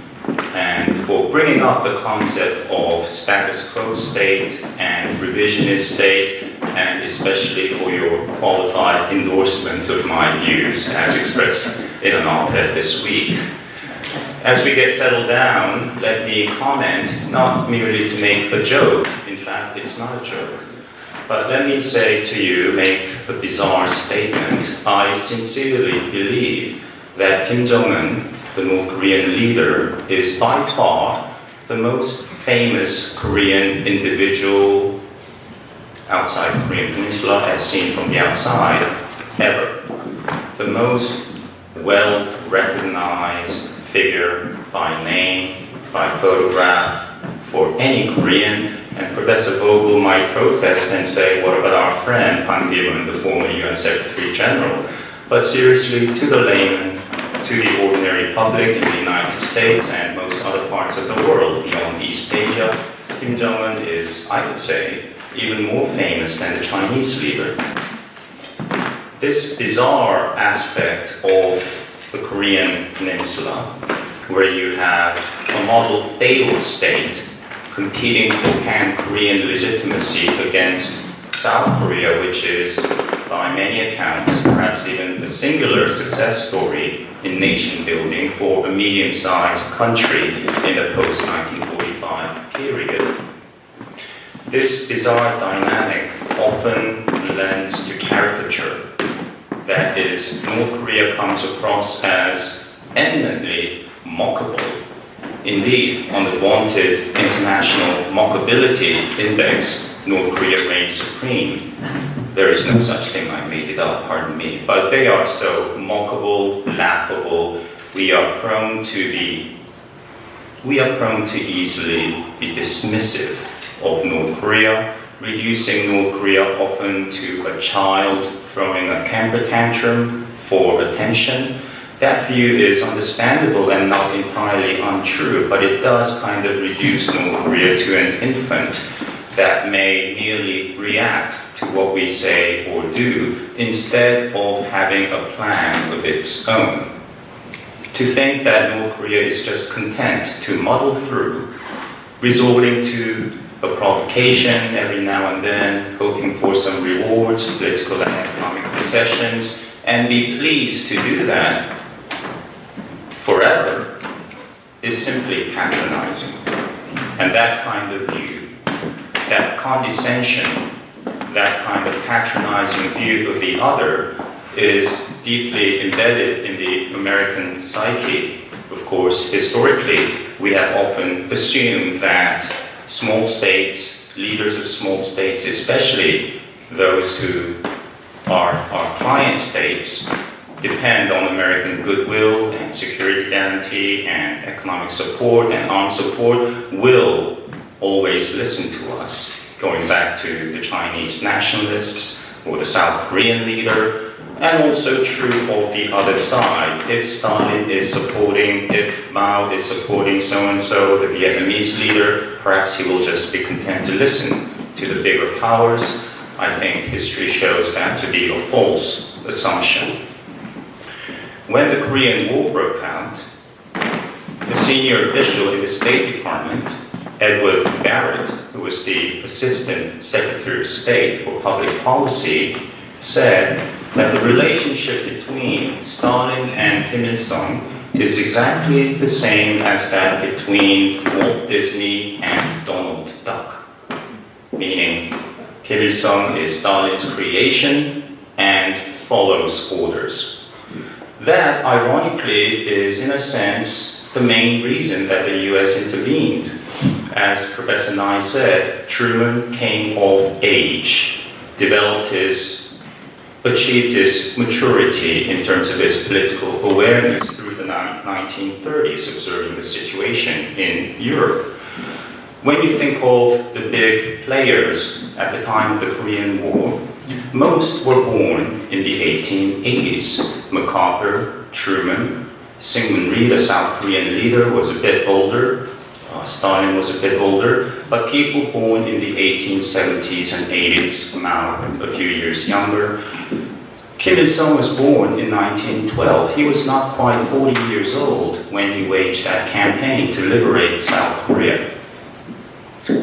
and for bringing up the concept of status quo state and revisionist state, and especially for your qualified endorsement of my views as expressed in an op-ed this week. As we get settled down, let me comment, not merely to make a joke. In fact, it's not a joke. But let me say to you, make a bizarre statement. I sincerely believe that Kim Jong-un, the North Korean leader, is by far the most famous Korean individual outside the Korean Peninsula, as seen from the outside, ever. The most well-recognized figure by name, by photograph, for any Korean. And Professor Vogel might protest and say, what about our friend Pan Ki-moon, the former UN Secretary General? But seriously, to the layman, to the ordinary public in the United States and most other parts of the world beyond East Asia, Kim Jong-un is, I would say, even more famous than the Chinese leader. This bizarre aspect of the Korean Peninsula, where you have a model failed state competing for pan-Korean legitimacy against South Korea, which is, by many accounts, perhaps even a singular success story in nation building for a medium-sized country in the post-1945 period. This bizarre dynamic often lends to caricature. That is, North Korea comes across as eminently mockable. Indeed, on the vaunted International Mockability Index, North Korea reigns supreme. There is no such thing, I made it up, pardon me. But they are so mockable, laughable. We are prone to easily be dismissive of North Korea, reducing North Korea often to a child throwing a temper tantrum for attention. That view is understandable and not entirely untrue, but it does kind of reduce North Korea to an infant that may merely react to what we say or do instead of having a plan of its own. To think that North Korea is just content to muddle through, resorting to a provocation every now and then, hoping for some rewards, political and economic concessions, and be pleased to do that forever, is simply patronizing. And that kind of view, that condescension, that kind of patronizing view of the other is deeply embedded in the American psyche. Of course, historically, we have often assumed that small states, leaders of small states, especially those who are our client states, depend on American goodwill and security guarantee and economic support and armed support, will always listen to us, going back to the Chinese nationalists or the South Korean leader, and also true of the other side. If Stalin is supporting, if Mao is supporting so-and-so, the Vietnamese leader, perhaps he will just be content to listen to the bigger powers. I think history shows that to be a false assumption. When the Korean War broke out, a senior official in the State Department, Edward Barrett, who was the Assistant Secretary of State for Public Policy, said that the relationship between Stalin and Kim Il-sung is exactly the same as that between Walt Disney and Donald Duck, meaning Kim Il-sung is Stalin's creation and follows orders. That, ironically, is in a sense the main reason that the US intervened. As Professor Nye said, Truman came of age, achieved his maturity in terms of his political awareness through the 1930s, observing the situation in Europe. When you think of the big players at the time of the Korean War, most were born in the 1880s. MacArthur, Truman, Syngman Rhee, the South Korean leader, was a bit older. Stalin was a bit older. But people born in the 1870s and 80s, Mao a few years younger. Kim Il-sung was born in 1912. He was not quite 40 years old when he waged that campaign to liberate South Korea.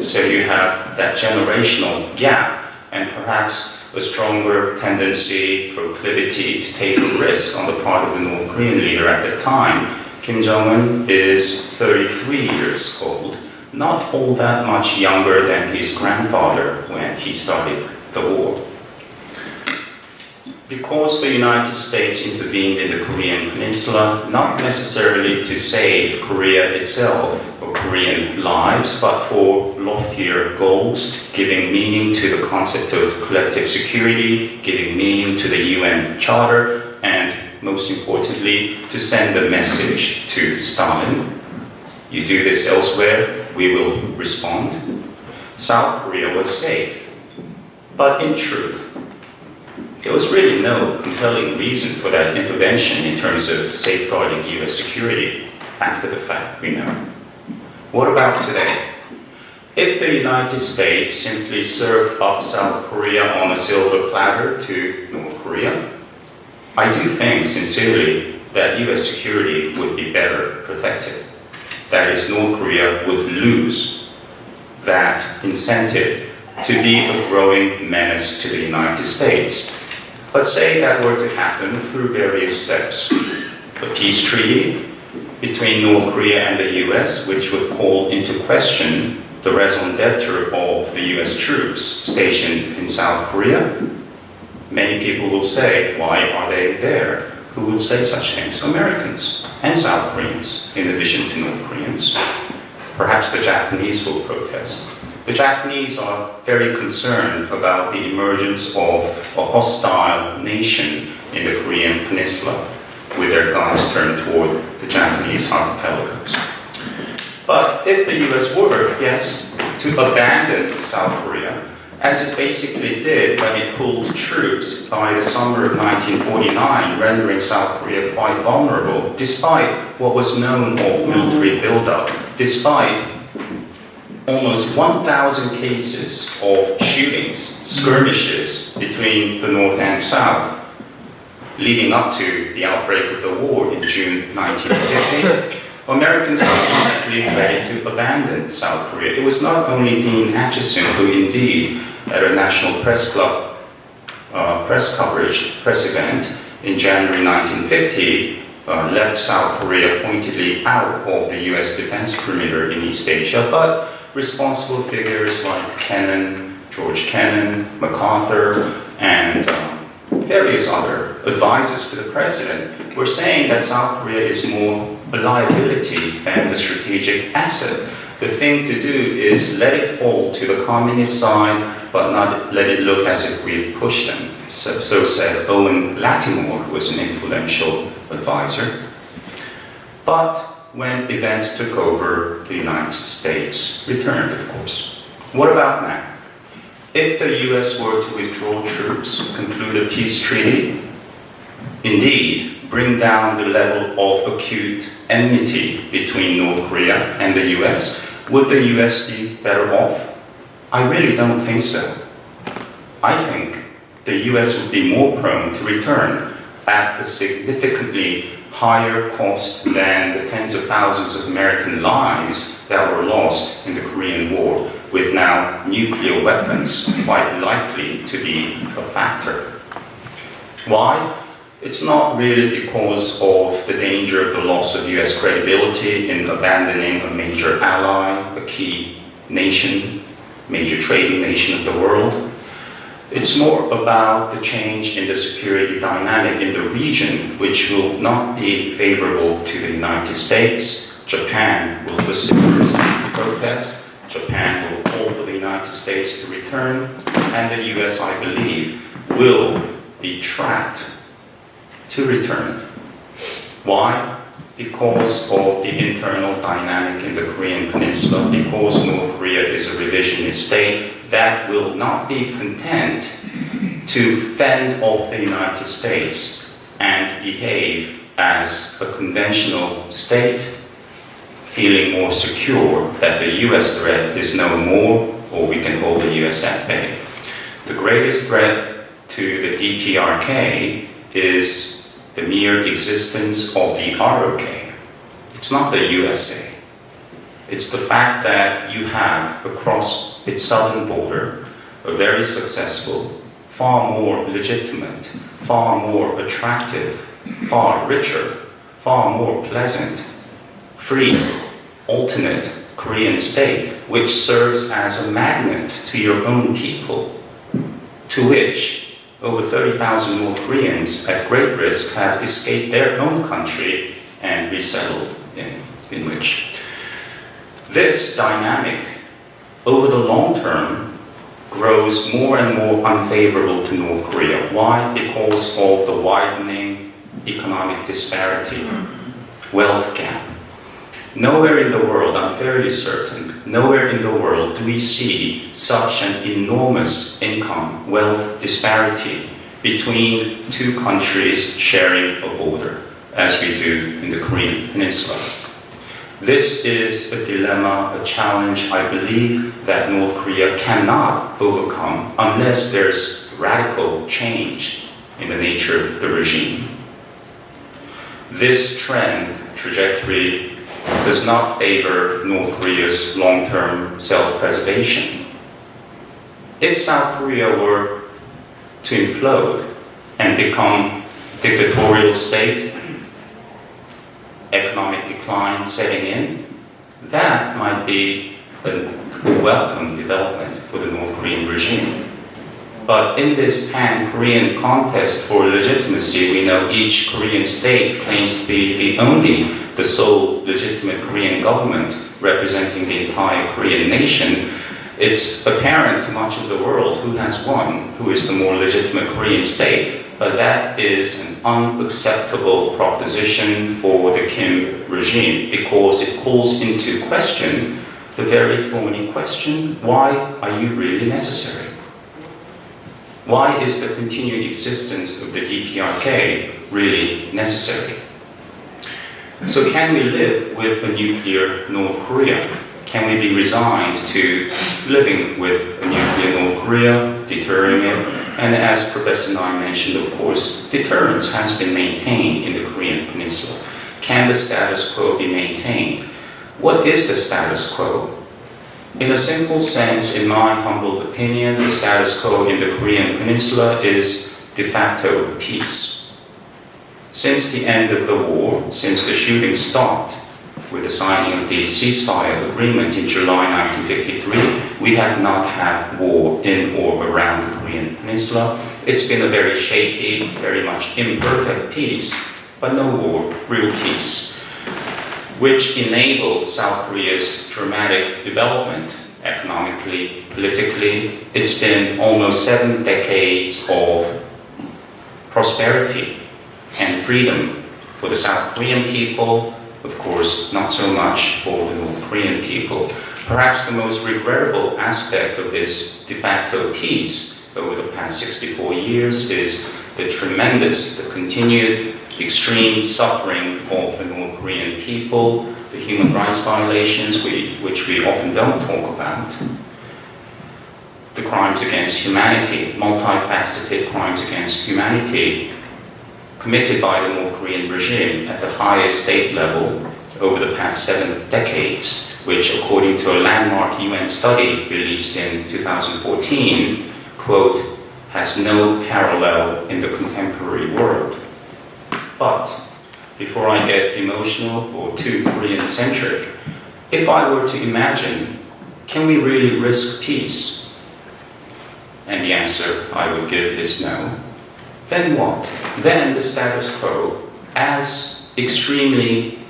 So you have that generational gap and perhaps a stronger tendency, proclivity to take a risk on the part of the North Korean leader at the time. Kim Jong-un is 33 years old, not all that much younger than his grandfather when he started the war. Because the United States intervened in the Korean Peninsula, not necessarily to save Korea itself or Korean lives, but for loftier goals, giving meaning to the concept of collective security, giving meaning to the UN Charter, and most importantly, to send a message to Stalin. You do this elsewhere, we will respond. South Korea was saved. But in truth, there was really no compelling reason for that intervention in terms of safeguarding US security after the fact, we know. What about today? If the United States simply served up South Korea on a silver platter to North Korea, I do think sincerely that US security would be better protected. That is, North Korea would lose that incentive to be a growing menace to the United States. But say that were to happen through various steps. A peace treaty between North Korea and the US, which would call into question the raison d'etre of the US troops stationed in South Korea. Many people will say, why are they there? Who will say such things? Americans and South Koreans, in addition to North Koreans. Perhaps the Japanese will protest. The Japanese are very concerned about the emergence of a hostile nation in the Korean Peninsula, with their guns turned toward the Japanese archipelagos. But if the US were, yes, to abandon South Korea, as it basically did when it pulled troops by the summer of 1949, rendering South Korea quite vulnerable, despite what was known of military buildup, despite almost 1,000 cases of shootings, skirmishes between the North and South, leading up to the outbreak of the war in June 1950, Americans were basically ready to abandon South Korea. It was not only Dean Acheson who indeed, at a National Press Club press event in January 1950, left South Korea pointedly out of the US defense perimeter in East Asia, but responsible figures like Kennan, George Kennan, MacArthur, and various other advisors to the president were saying that South Korea is more a liability than a strategic asset. The thing to do is let it fall to the communist side, but not let it look as if we pushed them. So said Owen Lattimore, who was an influential advisor. But when events took over, the United States returned, of course. What about now? If the US were to withdraw troops, conclude a peace treaty, indeed bring down the level of acute enmity between North Korea and the US, would the US be better off? I really don't think so. I think the US would be more prone to return at a significantly higher cost than the tens of thousands of American lives that were lost in the Korean War, with now nuclear weapons quite likely to be a factor. Why? It's not really because of the danger of the loss of US credibility in abandoning a major ally, a key nation, major trading nation of the world. It's more about the change in the security dynamic in the region, which will not be favorable to the United States. Japan will vociferously protest. Japan will call for the United States to return. And the US, I believe, will be trapped to return. Why? Because of the internal dynamic in the Korean Peninsula, because North Korea is a revisionist state that will not be content to fend off the United States and behave as a conventional state, feeling more secure that the US threat is no more, or we can hold the US at bay. The greatest threat to the DPRK is the mere existence of the ROK. It's not the USA. It's the fact that you have across its southern border a very successful, far more legitimate, far more attractive, far richer, far more pleasant, free, alternate Korean state, which serves as a magnet to your own people. to which over 30,000 North Koreans at great risk have escaped their own country and resettled in which. This dynamic, over the long term, grows more and more unfavorable to North Korea. Why? Because of the widening economic disparity, wealth gap. Nowhere in the world, I'm fairly certain, nowhere in the world do we see such an enormous income, wealth disparity between two countries sharing a border, as we do in the Korean Peninsula. This is a dilemma, a challenge, I believe, that North Korea cannot overcome unless there's radical change in the nature of the regime. This trajectory, does not favor North Korea's long-term self-preservation. If South Korea were to implode and become a dictatorial state, economic decline setting in, that might be a welcome development for the North Korean regime. But in this pan-Korean contest for legitimacy, we know each Korean state claims to be the sole legitimate Korean government representing the entire Korean nation. It's apparent to much of the world who has won, who is the more legitimate Korean state, but that is an unacceptable proposition for the Kim regime because it calls into question the very thorny question, why are you really necessary? Why is the continued existence of the DPRK really necessary? So can we live with a nuclear North Korea? Can we be resigned to living with a nuclear North Korea, deterring it? And as Professor Nye mentioned, of course, deterrence has been maintained in the Korean Peninsula. Can the status quo be maintained? What is the status quo? In a simple sense, in my humble opinion, the status quo in the Korean Peninsula is de facto peace. Since the end of the war, since the shooting stopped with the signing of the ceasefire agreement in July 1953, we have not had war in or around the Korean Peninsula. It's been a very shaky, very much imperfect peace, but no war, real peace, which enabled South Korea's dramatic development economically, politically. It's been almost 7 decades of prosperity and freedom for the South Korean people, of course, not so much for the North Korean people. Perhaps the most regrettable aspect of this de facto peace over the past 64 years is the continued extreme suffering of the North Korean people, the human rights violations which we often don't talk about, the crimes against humanity, multifaceted crimes against humanity committed by the North Korean regime at the highest state level over the past 7 decades, which according to a landmark UN study released in 2014, quote, has no parallel in the contemporary world. But before I get emotional or too Korean-centric, if I were to imagine, can we really risk peace? And the answer I would give is no. Then what? Then the status quo, as extremely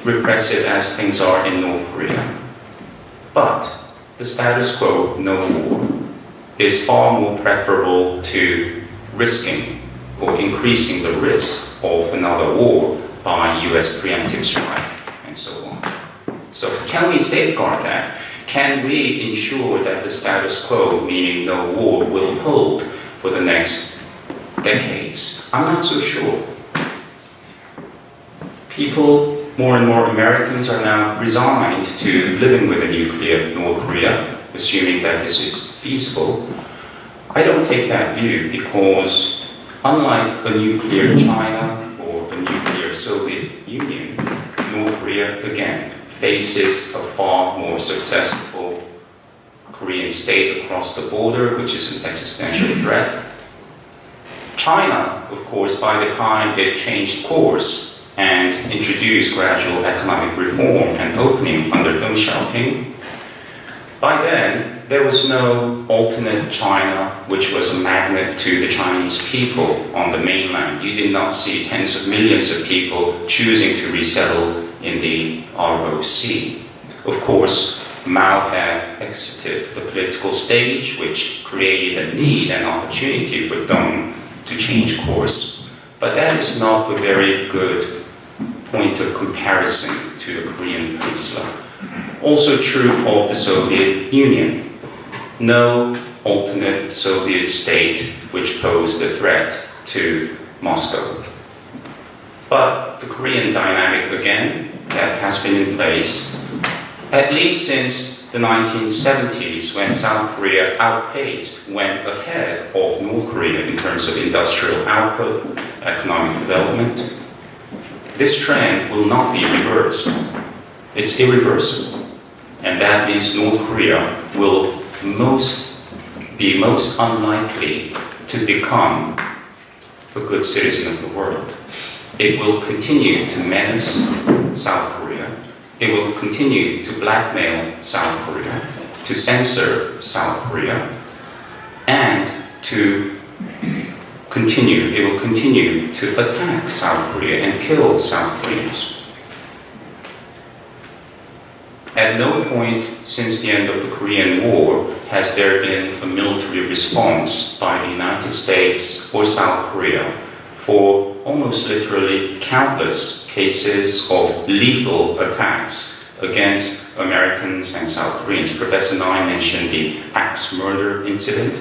repressive as things are in North Korea. But the status quo, no war, is far more preferable to risking or increasing the risk of another war by US preemptive strike and so on. So can we safeguard that? Can we ensure that the status quo, meaning no war, will hold for the next decades? I'm not so sure. People, more and more Americans are now resigned to living with a nuclear North Korea, assuming that this is feasible. I don't take that view because unlike a nuclear China or a nuclear Soviet Union, North Korea, again, faces a far more successful Korean state across the border, which is an existential threat. China, of course, by the time it changed course and introduced gradual economic reform and opening under Deng Xiaoping, By then, there was no alternate China, which was a magnet to the Chinese people on the mainland. You did not see tens of millions of people choosing to resettle in the ROC. Of course, Mao had exited the political stage, which created a need and opportunity for Deng to change course. But that is not a very good point of comparison to the Korean Peninsula. Also true of the Soviet Union. No alternate Soviet state which posed a threat to Moscow. But the Korean dynamic, again, that has been in place at least since the 1970s, when South Korea went ahead of North Korea in terms of industrial output, economic development. This trend will not be reversed. It's irreversible. And that means North Korea will be most unlikely to become a good citizen of the world. It will continue to menace South Korea. It will continue to blackmail South Korea, to censor South Korea, and it will continue to attack South Korea and kill South Koreans. At no point since the end of the Korean War has there been a military response by the United States or South Korea for almost literally countless cases of lethal attacks against Americans and South Koreans. Professor Nye mentioned the axe murder incident.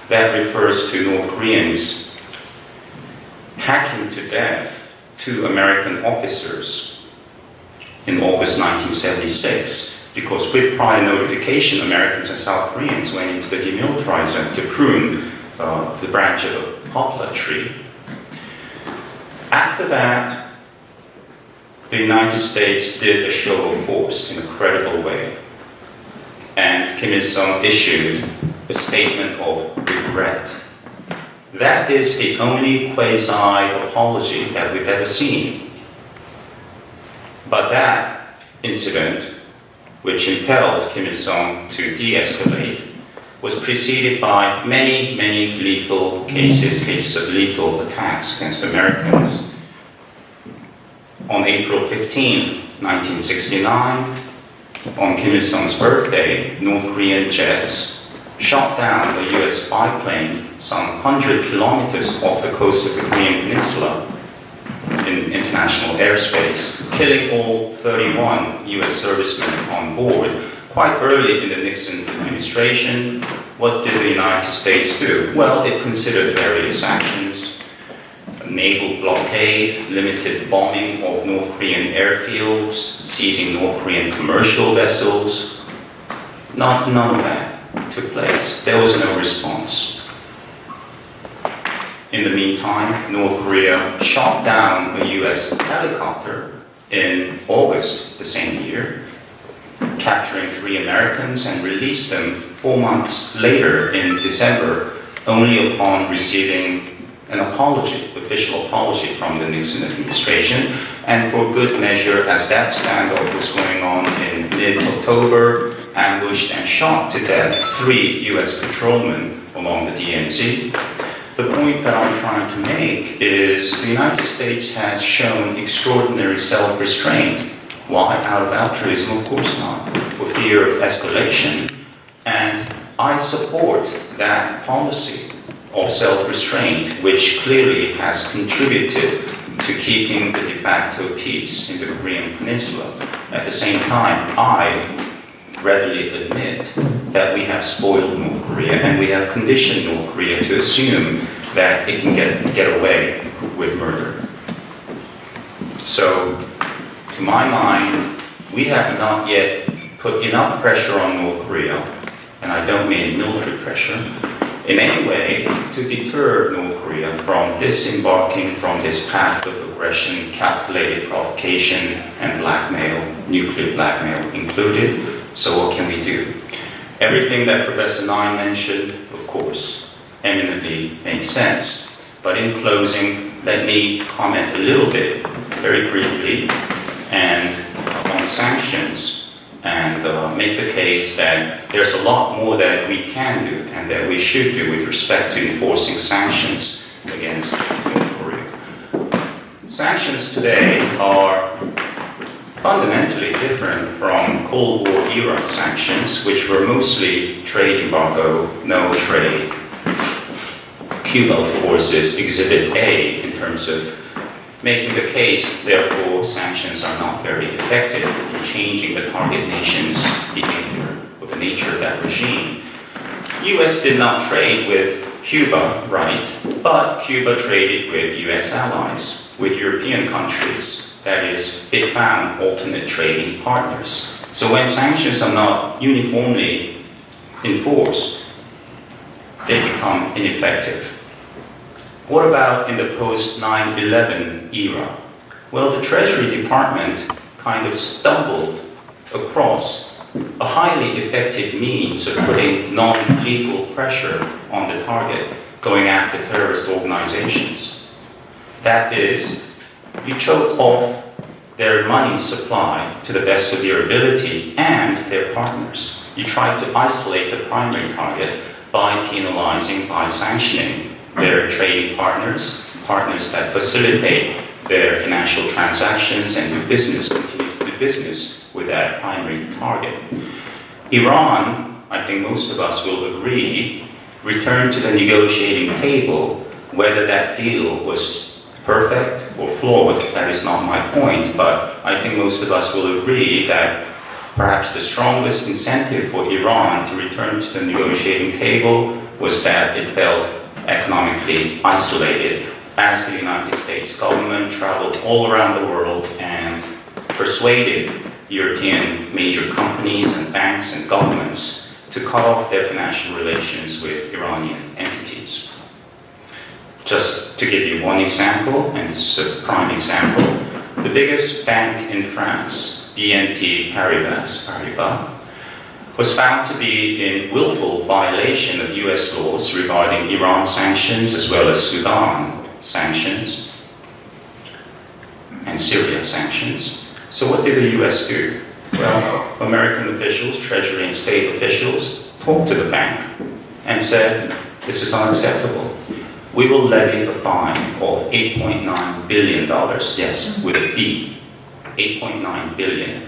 That refers to North Koreans hacking to death two American officers in August 1976, because with prior notification, Americans and South Koreans went into the demilitarizer to prune the branch of a poplar tree. After that, the United States did a show of force in a credible way, and Kim Il-sung issued a statement of regret. That is the only quasi-apology that we've ever seen. But that incident, which impelled Kim Il-sung to de-escalate, was preceded by many, many lethal cases of lethal attacks against Americans. On April 15, 1969, on Kim Il-sung's birthday, North Korean jets shot down a US spy plane some 100 kilometers off the coast of the Korean Peninsula in international airspace, killing all 31 US servicemen on board. Quite early in the Nixon administration, what did the United States do? Well, it considered various actions: a naval blockade, limited bombing of North Korean airfields, seizing North Korean commercial vessels. None of that took place. There was no response. In the meantime, North Korea shot down a US helicopter in August the same year, capturing 3 Americans and released them 4 months later in December, only upon receiving an official apology from the Nixon administration. And for good measure, as that standoff was going on in mid-October, ambushed and shot to death 3 US patrolmen along the DMZ. The point that I'm trying to make is the United States has shown extraordinary self-restraint. Why? Out of altruism? Of course not. For fear of escalation. And I support that policy of self-restraint, which clearly has contributed to keeping the de facto peace in the Korean Peninsula. At the same time, I readily admit that we have spoiled North Korea and we have conditioned North Korea to assume that it can get away with murder. So, to my mind, we have not yet put enough pressure on North Korea, and I don't mean military pressure, in any way to deter North Korea from disembarking from this path of aggression, calculated provocation, and blackmail, nuclear blackmail included. So what can we do? Everything that Professor Nye mentioned, of course, eminently makes sense. But in closing, let me comment a little bit, very briefly, and on sanctions and make the case that there's a lot more that we can do and that we should do with respect to enforcing sanctions against North Korea. Sanctions today are fundamentally different from Cold War era sanctions, which were mostly trade embargo, no trade. Cuba, of course, is Exhibit A in terms of making the case, therefore, sanctions are not very effective in changing the target nation's behavior or the nature of that regime. US did not trade with Cuba, right? But Cuba traded with US allies, with European countries. That is, it found alternate trading partners. So when sanctions are not uniformly enforced, they become ineffective. What about in the post-9/11 era? Well, the Treasury Department kind of stumbled across a highly effective means of putting non-lethal pressure on the target, going after terrorist organizations. That is, you choke off their money supply to the best of your ability and their partners. You try to isolate the primary target by penalizing, by sanctioning their trading partners, partners that facilitate their financial transactions and do business, continue to do business with that primary target. Iran, I think most of us will agree, returned to the negotiating table. Whether that deal was perfect or flawed, that is not my point, but I think most of us will agree that perhaps the strongest incentive for Iran to return to the negotiating table was that it felt economically isolated, as the United States government traveled all around the world and persuaded European major companies and banks and governments to cut off their financial relations with Iranian entities. Just to give you one example, and this is a prime example, the biggest bank in France, BNP Paribas, was found to be in willful violation of US laws regarding Iran sanctions as well as Sudan sanctions and Syria sanctions. So what did the US do? Well, American officials, Treasury and state officials, talked to the bank and said, this is unacceptable. We will levy a fine of $8.9 billion, yes, with a B, 8.9 billion.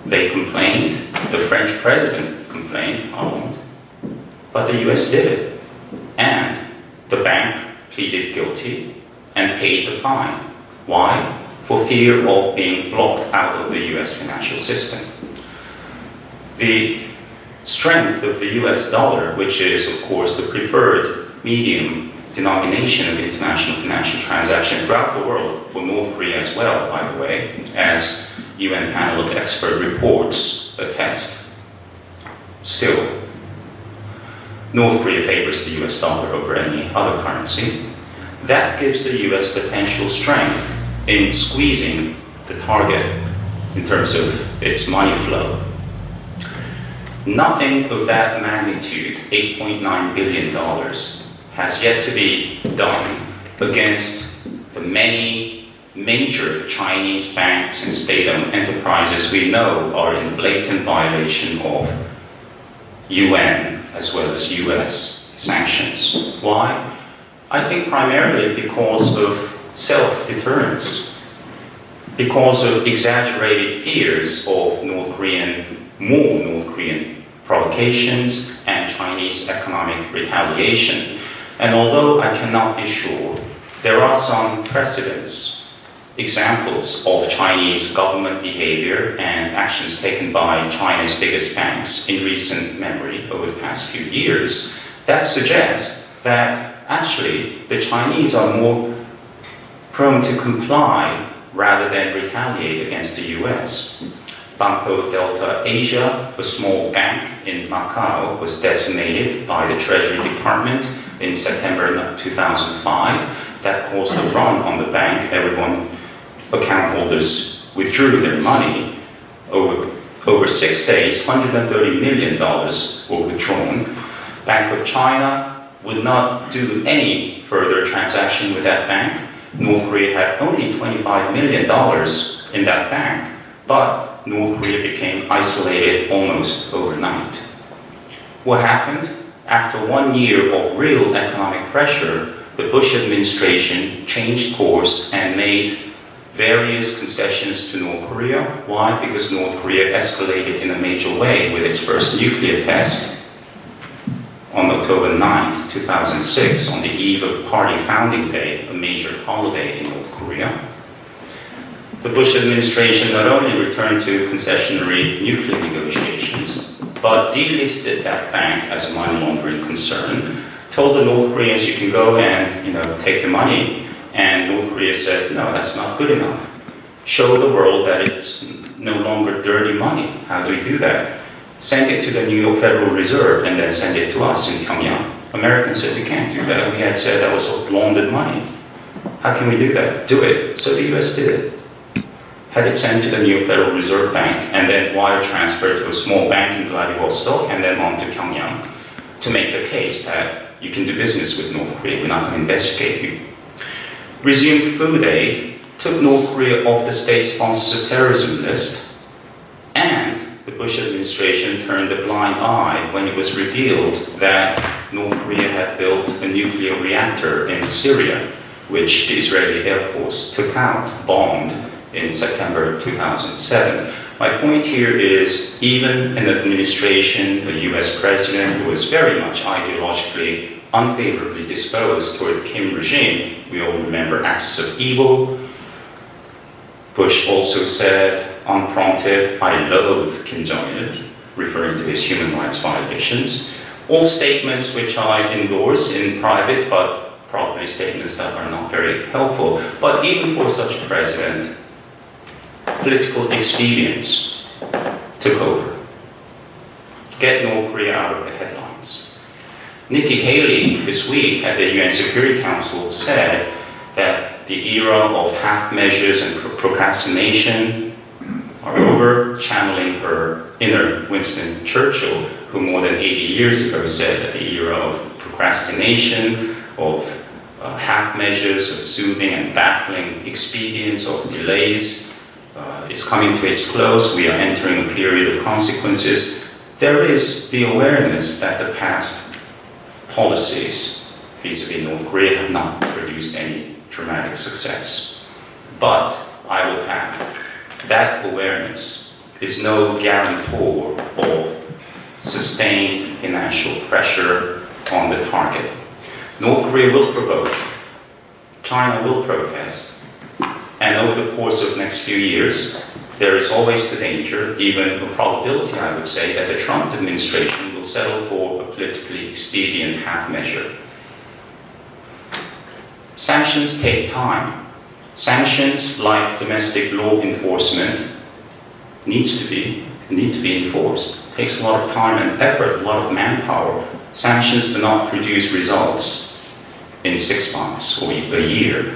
They complained, the French president complained, I won't, but the US did it. And the bank pleaded guilty and paid the fine. Why? For fear of being blocked out of the US financial system. The strength of the US dollar, which is, of course, the preferred medium denomination of international financial transactions throughout the world, for North Korea as well, by the way, as UN panel of expert reports attest. Still, North Korea favors the US dollar over any other currency. That gives the US potential strength in squeezing the target in terms of its money flow. Nothing of that magnitude, $8.9 billion, has yet to be done against the many major Chinese banks and state-owned enterprises we know are in blatant violation of UN as well as US sanctions. Why? I think primarily because of self-deterrence, because of exaggerated fears of more North Korean provocations and Chinese economic retaliation. And although I cannot be sure, there are some precedents, examples of Chinese government behavior and actions taken by China's biggest banks in recent memory over the past few years that suggest that actually the Chinese are more prone to comply rather than retaliate against the US. Banco Delta Asia, a small bank in Macau, was designated by the Treasury Department in September 2005. That caused a run on the bank. Account holders withdrew their money. Over 6 days, $130 million were withdrawn. Bank of China would not do any further transaction with that bank. North Korea had only $25 million in that bank, but North Korea became isolated almost overnight. What happened? After 1 year of real economic pressure, the Bush administration changed course and made various concessions to North Korea. Why? Because North Korea escalated in a major way with its first nuclear test on October 9th, 2006, on the eve of Party Founding Day, a major holiday in North Korea. The Bush administration not only returned to concessionary nuclear negotiations, but delisted that bank as a money laundering concern, told the North Koreans you can go and take your money, and North Korea said, no, that's not good enough. Show the world that it's no longer dirty money. How do we do that? Send it to the New York Federal Reserve and then send it to us in Pyongyang. Americans said we can't do that. We had said that was laundered money. How can we do that? Do it. So the US did it. Had it sent to the New York Federal Reserve Bank and then wire transferred to a small bank in Vladivostok and then on to Pyongyang to make the case that you can do business with North Korea. We're not going to investigate you. Resumed food aid, took North Korea off the state sponsors of terrorism list, and the Bush administration turned a blind eye when it was revealed that North Korea had built a nuclear reactor in Syria, which the Israeli Air Force took out, bombed in September 2007. My point here is even an administration, a US president who was very much ideologically unfavorably disposed toward the Kim regime, we all remember Axis of Evil. Bush also said, unprompted, I loathe Kim Jong-un, referring to his human rights violations. All statements which I endorse in private, but probably statements that are not very helpful. But even for such a president, political expedience took over. Get North Korea out of the headlines. Nikki Haley this week at the UN Security Council said that the era of half measures and procrastination are over, channeling her inner Winston Churchill, who more than 80 years ago said that the era of procrastination, of half measures, of soothing and baffling expedients, of delays, is coming to its close. We are entering a period of consequences. There is the awareness that the past policies vis-à-vis North Korea have not produced any dramatic success. But I would add, that awareness is no guarantor of sustained financial pressure on the target. North Korea will provoke, China will protest, and over the course of the next few years, there is always the danger, even a probability, I would say, that the Trump administration will settle for a politically expedient half measure. Sanctions take time. Sanctions, like domestic law enforcement, need to be enforced. It takes a lot of time and effort, a lot of manpower. Sanctions do not produce results in 6 months or a year.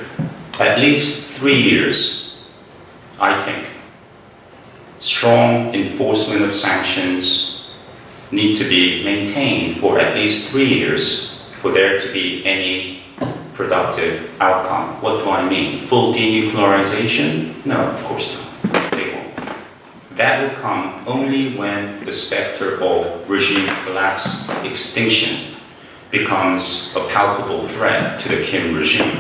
At least 3 years, I think. Strong enforcement of sanctions need to be maintained for at least 3 years for there to be any productive outcome. What do I mean? Full denuclearization? No, of course not. They won't. That will come only when the specter of regime collapse, extinction, becomes a palpable threat to the Kim regime,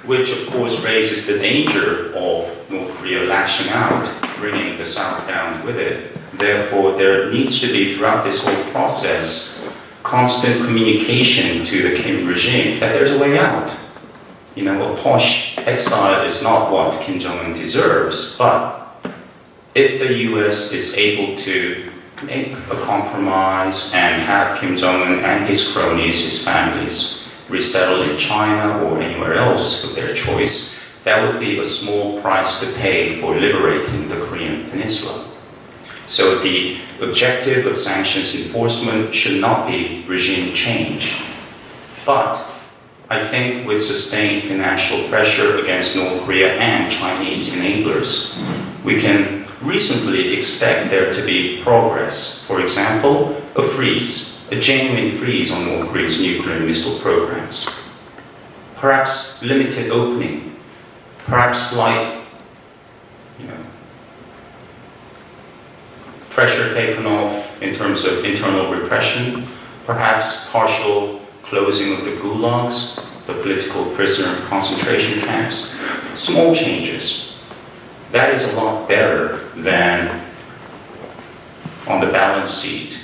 which of course raises the danger of North Korea lashing out, bringing the South down with it. Therefore, there needs to be, throughout this whole process, constant communication to the Kim regime that there's a way out. A posh exile is not what Kim Jong-un deserves, but if the US is able to make a compromise and have Kim Jong-un and his cronies, his families, resettle in China or anywhere else of their choice, that would be a small price to pay for liberating the Korean Peninsula. So the objective of sanctions enforcement should not be regime change. But I think with sustained financial pressure against North Korea and Chinese enablers, we can reasonably expect there to be progress. For example, a freeze, a genuine freeze on North Korea's nuclear and missile programs. Perhaps limited opening, perhaps slight pressure taken off in terms of internal repression, perhaps partial closing of the gulags, the political prisoner concentration camps, small changes. That is a lot better than on the balance sheet,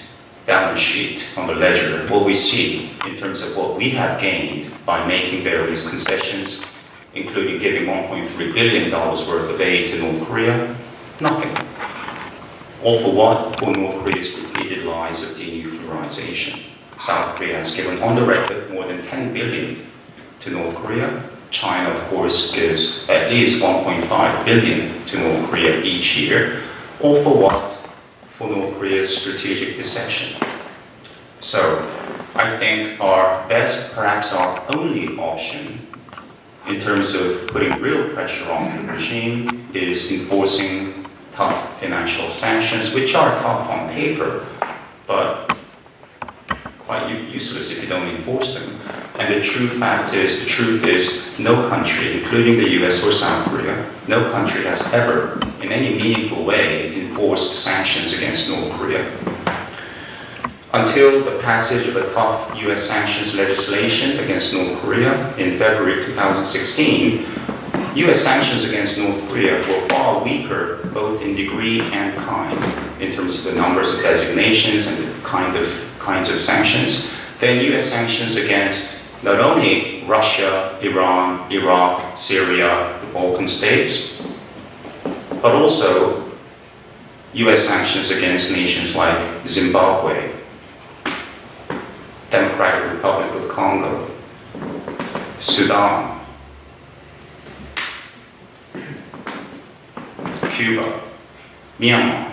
on the ledger, what we see in terms of what we have gained by making various concessions, including giving $1.3 billion worth of aid to North Korea. Nothing. All for what? For North Korea's repeated lies of denuclearization. South Korea has given on the record more than $10 billion to North Korea. China, of course, gives at least $1.5 billion to North Korea each year. All for what? For North Korea's strategic deception. So, I think our best, perhaps our only option in terms of putting real pressure on the regime is enforcing tough financial sanctions, which are tough on paper, but quite useless if you don't enforce them. And the truth is, no country, including the US or South Korea, no country has ever, in any meaningful way, enforced sanctions against North Korea. Until the passage of a tough US sanctions legislation against North Korea in February 2016, US sanctions against North Korea were far weaker, both in degree and kind, in terms of the numbers of designations and the kinds of sanctions, than US sanctions against not only Russia, Iran, Iraq, Syria, the Balkan states, but also US sanctions against nations like Zimbabwe, Democratic Republic of Congo, Sudan, Cuba, Myanmar,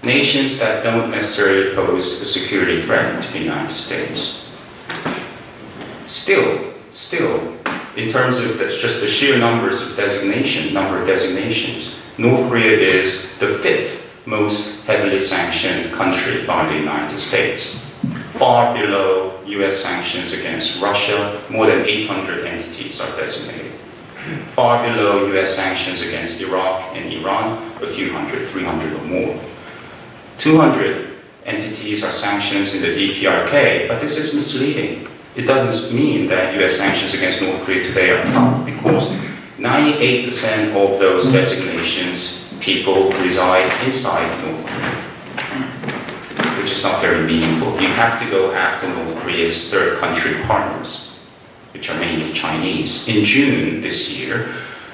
nations that don't necessarily pose a security threat to the United States. Still, in terms of just the sheer number of designations, North Korea is the 5th most heavily sanctioned country by the United States. Far below US sanctions against Russia, more than 800 entities are designated. Far below US sanctions against Iraq and Iran, a few hundred, 300 or more. 200 entities are sanctions in the DPRK, but this is misleading. It doesn't mean that US sanctions against North Korea today are tough, because 98% of those designations, people reside inside North Korea, which is not very meaningful. You have to go after North Korea's third country partners, which are mainly Chinese. In June this year,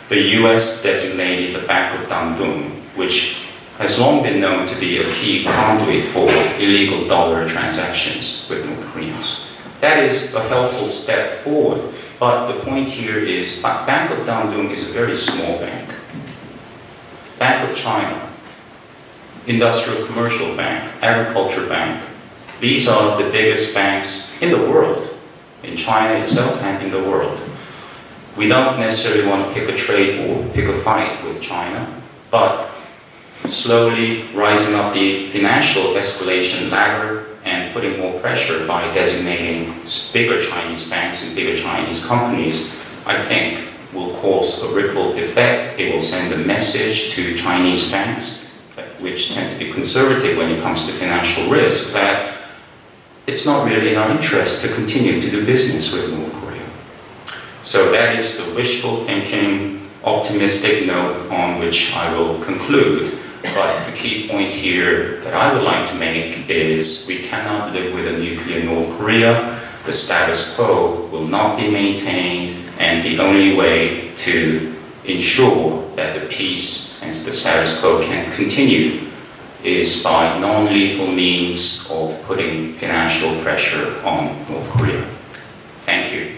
the US designated the Bank of Dandong, which has long been known to be a key conduit for illegal dollar transactions with North Koreans. That is a helpful step forward, but the point here is Bank of Dandong is a very small bank. Bank of China, Industrial Commercial Bank, Agriculture Bank, these are the biggest banks in the world, in China itself and in the world. We don't necessarily want to pick a trade war, pick a fight with China, but slowly rising up the financial escalation ladder and putting more pressure by designating bigger Chinese banks and bigger Chinese companies, I think will cause a ripple effect. It will send a message to Chinese banks, which tend to be conservative when it comes to financial risk, that it's not really in our interest to continue to do business with North Korea. So that is the wishful thinking, optimistic note on which I will conclude. But the key point here that I would like to make is we cannot live with a nuclear North Korea. The status quo will not be maintained, and the only way to ensure that the peace and the status quo can continue is by non-lethal means of putting financial pressure on North Korea. Thank you.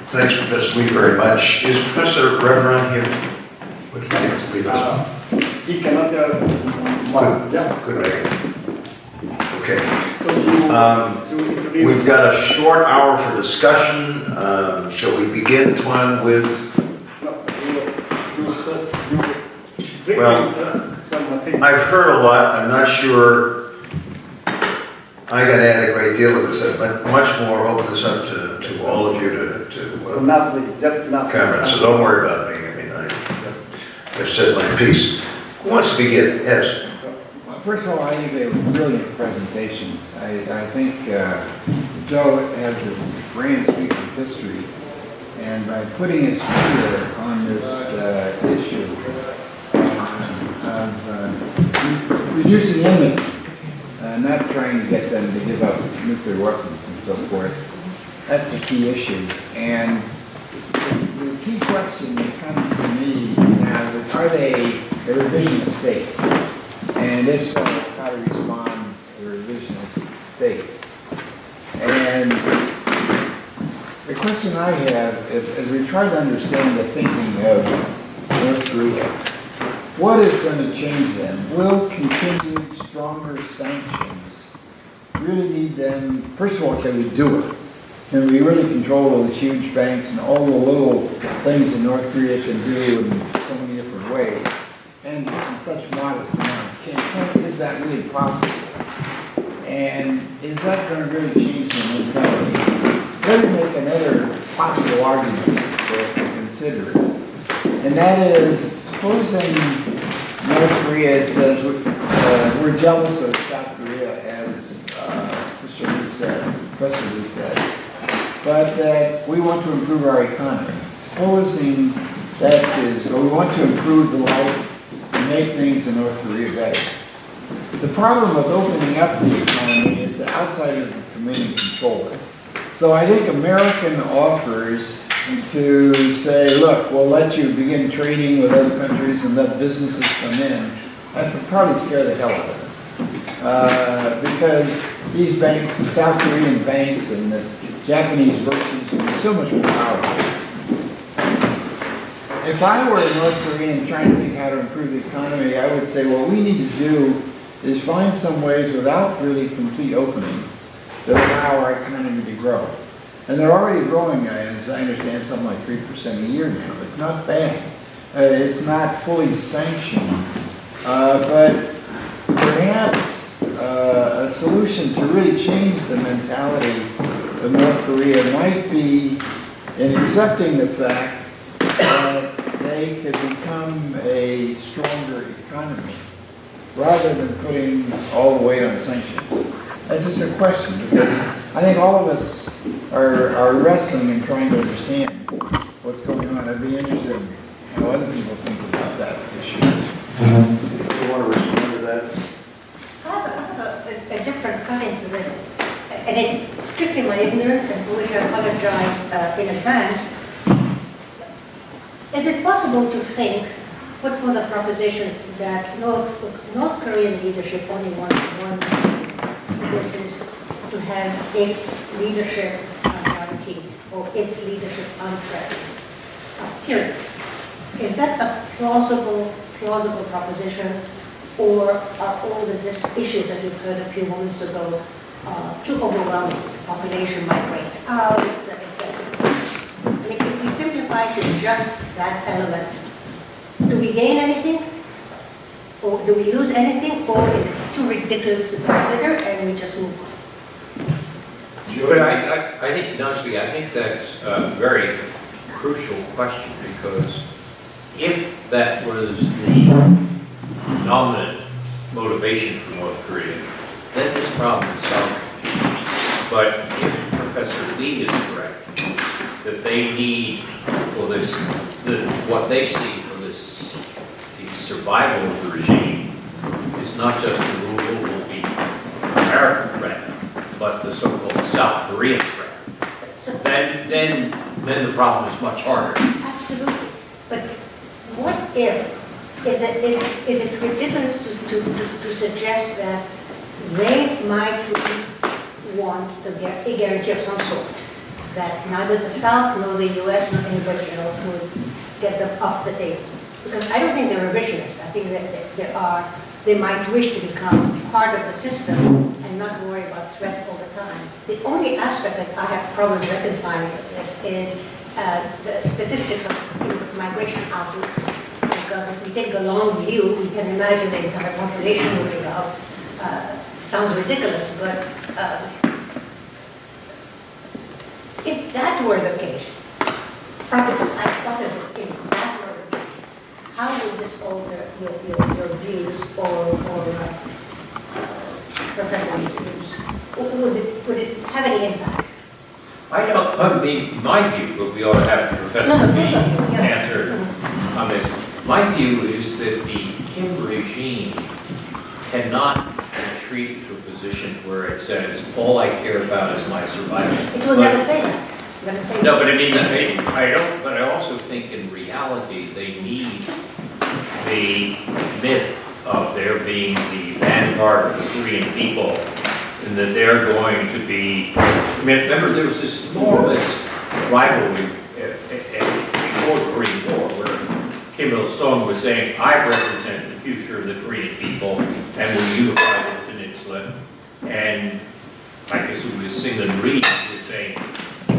Thanks, Professor Lee, very much. Is Professor Reverend here? Would you like to leave us? He cannot, yeah. Good idea. Okay. So you introduce. We've got a short hour for discussion. Shall we begin, Tuan, with... No, you first, Well, some things. I've heard a lot. I'm not sure I got to add a great deal of this, but much more, open this up to all of you So to Nasli, just Nasli. comment, so don't worry about me, I mean, I've said my piece. Who wants to begin? Yes? Well, first of all, I think they were brilliant presentations. I think Joe has this grand sweep of history, and by putting his finger on this issue of reducing enmity, not trying to get them to give up nuclear weapons and so forth, that's a key issue. And the key question that comes to me now is, are they a revisionist state? And if so, how to respond to a revisionist state? And the question I have, as we try to understand the thinking of North Korea, what is going to change them? Will continued stronger sanctions really need them? First of all, can we do it? Can we really control those huge banks and all the little things that North Korea can do in so many different ways, and in such modest amounts? Is that really possible? And is that going to really change the mentality? Let me make another possible argument to consider. And that is, supposing North Korea says we're jealous of South Korea, as Mr. Lee said, Professor Lee said, but that we want to improve our economy. Supposing that says, we want to improve the life and make things in North Korea better. The problem with opening up the economy is that outsiders will come in and control it. So I think American offers to say, look, we'll let you begin trading with other countries and let businesses come in, that would probably scare the hell out of them. Because these banks, the South Korean banks and the Japanese virtues, are so much more powerful. If I were a North Korean trying to think how to improve the economy, I would say what we need to do is find some ways without really complete opening that allow our economy to grow. And they're already growing, as I understand, something like 3% a year now. It's not bad. It's not fully sanctioned. But perhaps a solution to really change the mentality of North Korea might be in accepting the fact that they could become a stronger economy rather than putting all the weight on sanctions. That's just a question, because I think all of us are wrestling and trying to understand what's going on. I'd be interested in how other people think about that issue. You want to respond to that? I have a different comment to this, and it's strictly my ignorance, and for which I apologize in advance. Is it possible to think, put for the proposition that North Korean leadership only wants one thing, this is to have its leadership guaranteed, or its leadership unthreatened, period. Is that a plausible proposition, or are all the issues that we've heard a few moments ago too overwhelming? Population migrates out, etc. I mean, if we simplify to just that element, do we gain anything? Or do we lose anything? Or is it too ridiculous to consider and we just move on? But I think, Nasli, I think that's a very crucial question, because if that was the dominant motivation for North Korea, then this problem is solved. But if Professor Lee is correct, that they need for this, what they see for this, the survival of the regime is not just the rule will be American threat, but the so-called South Korean threat. So, Then the problem is much harder. absolutely. But what if, is it ridiculous to suggest that they might really want a guarantee of some sort, that neither the South nor the US nor anybody else would get them off the table? Because I don't think they're revisionists. I think that they might wish to become part of the system and not worry about threats all the time. The only aspect that I have problems reconciling with this is the statistics of migration outwards. Because if we take a long view, we can imagine the entire population moving out. Sounds ridiculous, but If that were the case, practical hypothesis, if that were the case, how would this alter your views or Professor's views? Would it have any impact? I mean, my view, but we ought to have Professor B answer on this. My view is that the Kim regime cannot retreat to a position where it says, all I care about is my survival. It will never say that. Never say No, that. but I mean, I don't, but I also think in reality, they need the myth of their being the vanguard of the Korean people, and that they're going to be, I mean, remember there was this enormous rivalry before the Korean War, where Kim Il-sung was saying, I represent the future of the Korean people, and will unify the peninsula, and I guess it was Syngman Rhee who was saying,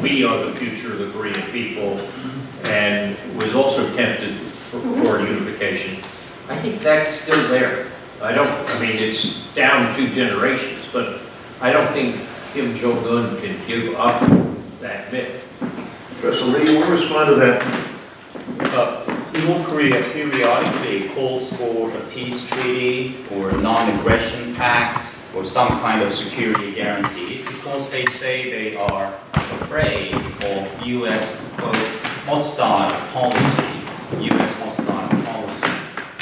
we are the future of the Korean people, and was also tempted for unification. I think that's still there. I mean, it's down 2 generations, but I don't think Kim Jong-un can give up that myth. Professor Lee, you want to respond to that? North Korea periodically calls for a peace treaty or a non-aggression pact or some kind of security guarantee because they say they are afraid of U.S. quote, hostile policy, U.S. hostile policy.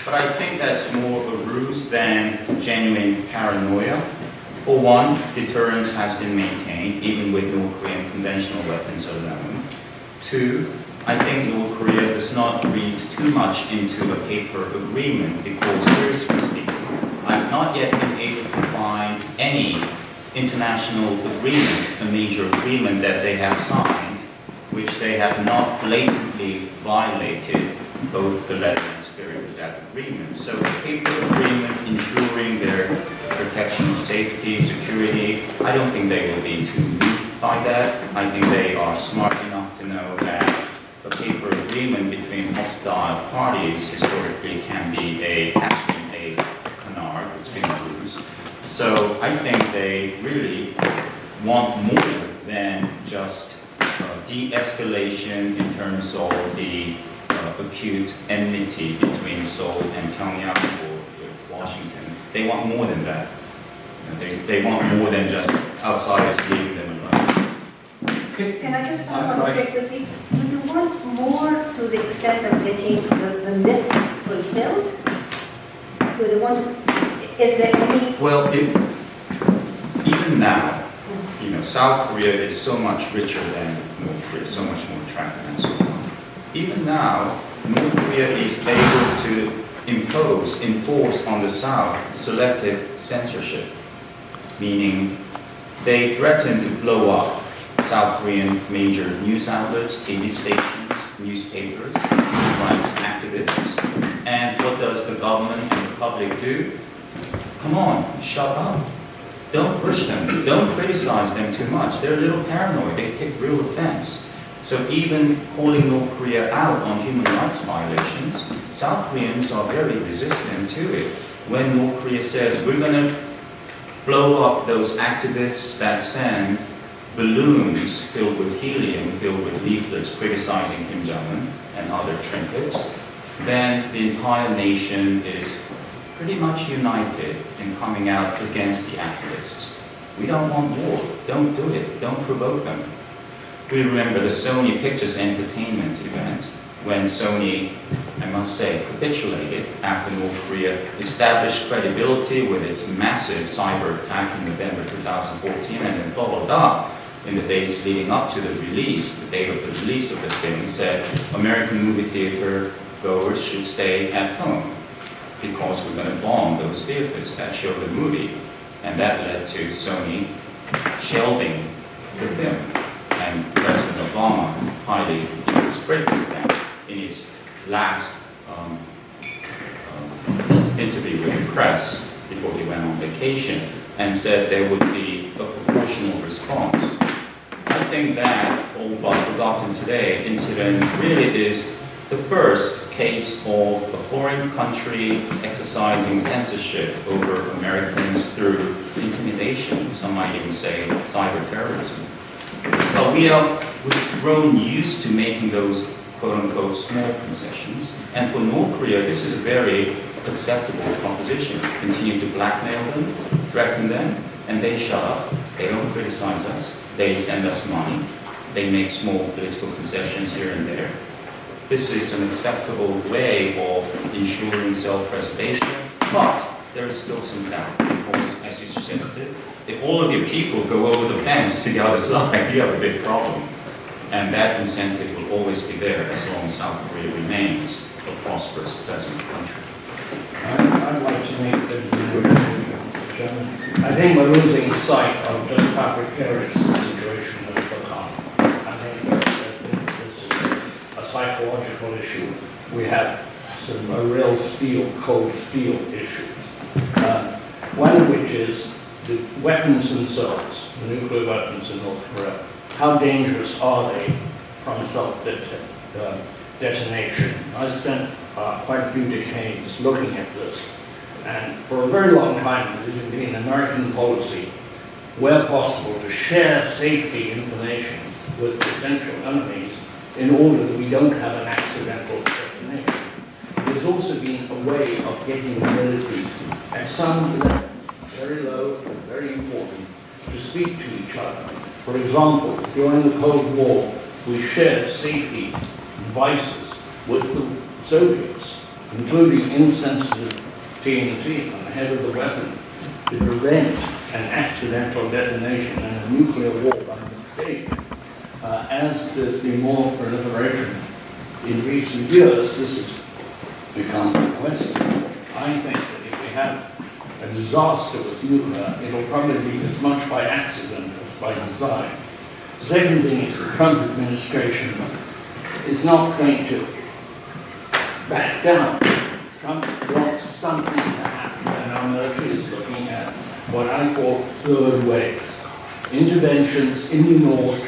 But I think that's more of a ruse than genuine paranoia. For one, deterrence has been maintained even with North Korean conventional weapons alone. 2, I think North Korea does not read too much into a paper agreement because, seriously speaking, I've not yet been able to find any international agreement, a major agreement that they have signed, which they have not blatantly violated both the letter and spirit of that agreement. So the paper agreement ensuring their protection of safety, security, I don't think they will be too moved by that. I think they are smart enough to know that a paper agreement between hostile parties historically has been a canard, it's been a ruse. So I think they really want more than just de-escalation in terms of the acute enmity between Seoul and Pyongyang or Washington. They want more than that. They want more than just outsiders leaving them alone. Can I just follow up quickly? Do you want more to the extent of getting the myth fulfilled? Do they want to, is there any? Well, even now, South Korea is so much richer than North Korea, so much more attractive and so on. Even now, North Korea is able to enforce on the South selective censorship, meaning they threaten to blow up South Korean major news outlets, TV stations, newspapers, human rights activists. And what does the government and the public do? Come on, shut up. Don't push them. Don't criticize them too much. They're a little paranoid. They take real offense. So even calling North Korea out on human rights violations, South Koreans are very resistant to it. When North Korea says, we're going to blow up those activists that send balloons filled with helium, filled with leaflets criticizing Kim Jong-un and other trinkets, then the entire nation is pretty much united in coming out against the activists. We don't want war. Don't do it. Don't provoke them. We remember the Sony Pictures Entertainment event when Sony, I must say, capitulated after North Korea established credibility with its massive cyber attack in November 2014 and then followed up in the days leading up to the release, the date of the release of the film, said American movie theater goers should stay at home because we're going to bomb those theaters that show the movie. And that led to Sony shelving the film. And President Obama highly expressed that in his last interview with the press before he went on vacation and said there would be a proportional response. I think that, all but forgotten today, incident really is The first case of a foreign country exercising censorship over Americans through intimidation, some might even say cyber terrorism. But we've grown used to making those quote-unquote small concessions, and for North Korea this is a very acceptable proposition. Continue to blackmail them, threaten them, and they shut up. They don't criticize us. They send us money. They make small political concessions here and there. This is an acceptable way of ensuring self-preservation, but there is still some doubt, because, as you suggested, if all of your people go over the fence to the other side, you have a big problem. And that incentive will always be there as long as South Korea remains a prosperous, pleasant country. I'd like to make the Mr. Chairman. I think we're losing sight of just how precarious the situation has become. I think that this is a psychological issue. We have some real cold steel issues. One of which is the weapons themselves, the nuclear weapons in North Korea. How dangerous are they from self-detonation? I spent quite a few decades looking at this, and for a very long time it has been American policy, where possible, to share safety information with potential enemies in order that we don't have an accidental detonation. It has also been a way of getting the militaries at some level, very low and very important, to speak to each other. For example, during the Cold War, we shared safety devices with the Soviets, including insensitive TNT on the head of the weapon to prevent an accidental detonation and a nuclear war by mistake. As there's been more proliferation in recent years, this has become questionable. I think that if we have a disaster with nuclear, it'll probably be as much by accident as by design. The second thing is the Trump administration is not going to back down. Trump wants something to happen, and our military is looking at what I call third waves. Interventions in the north,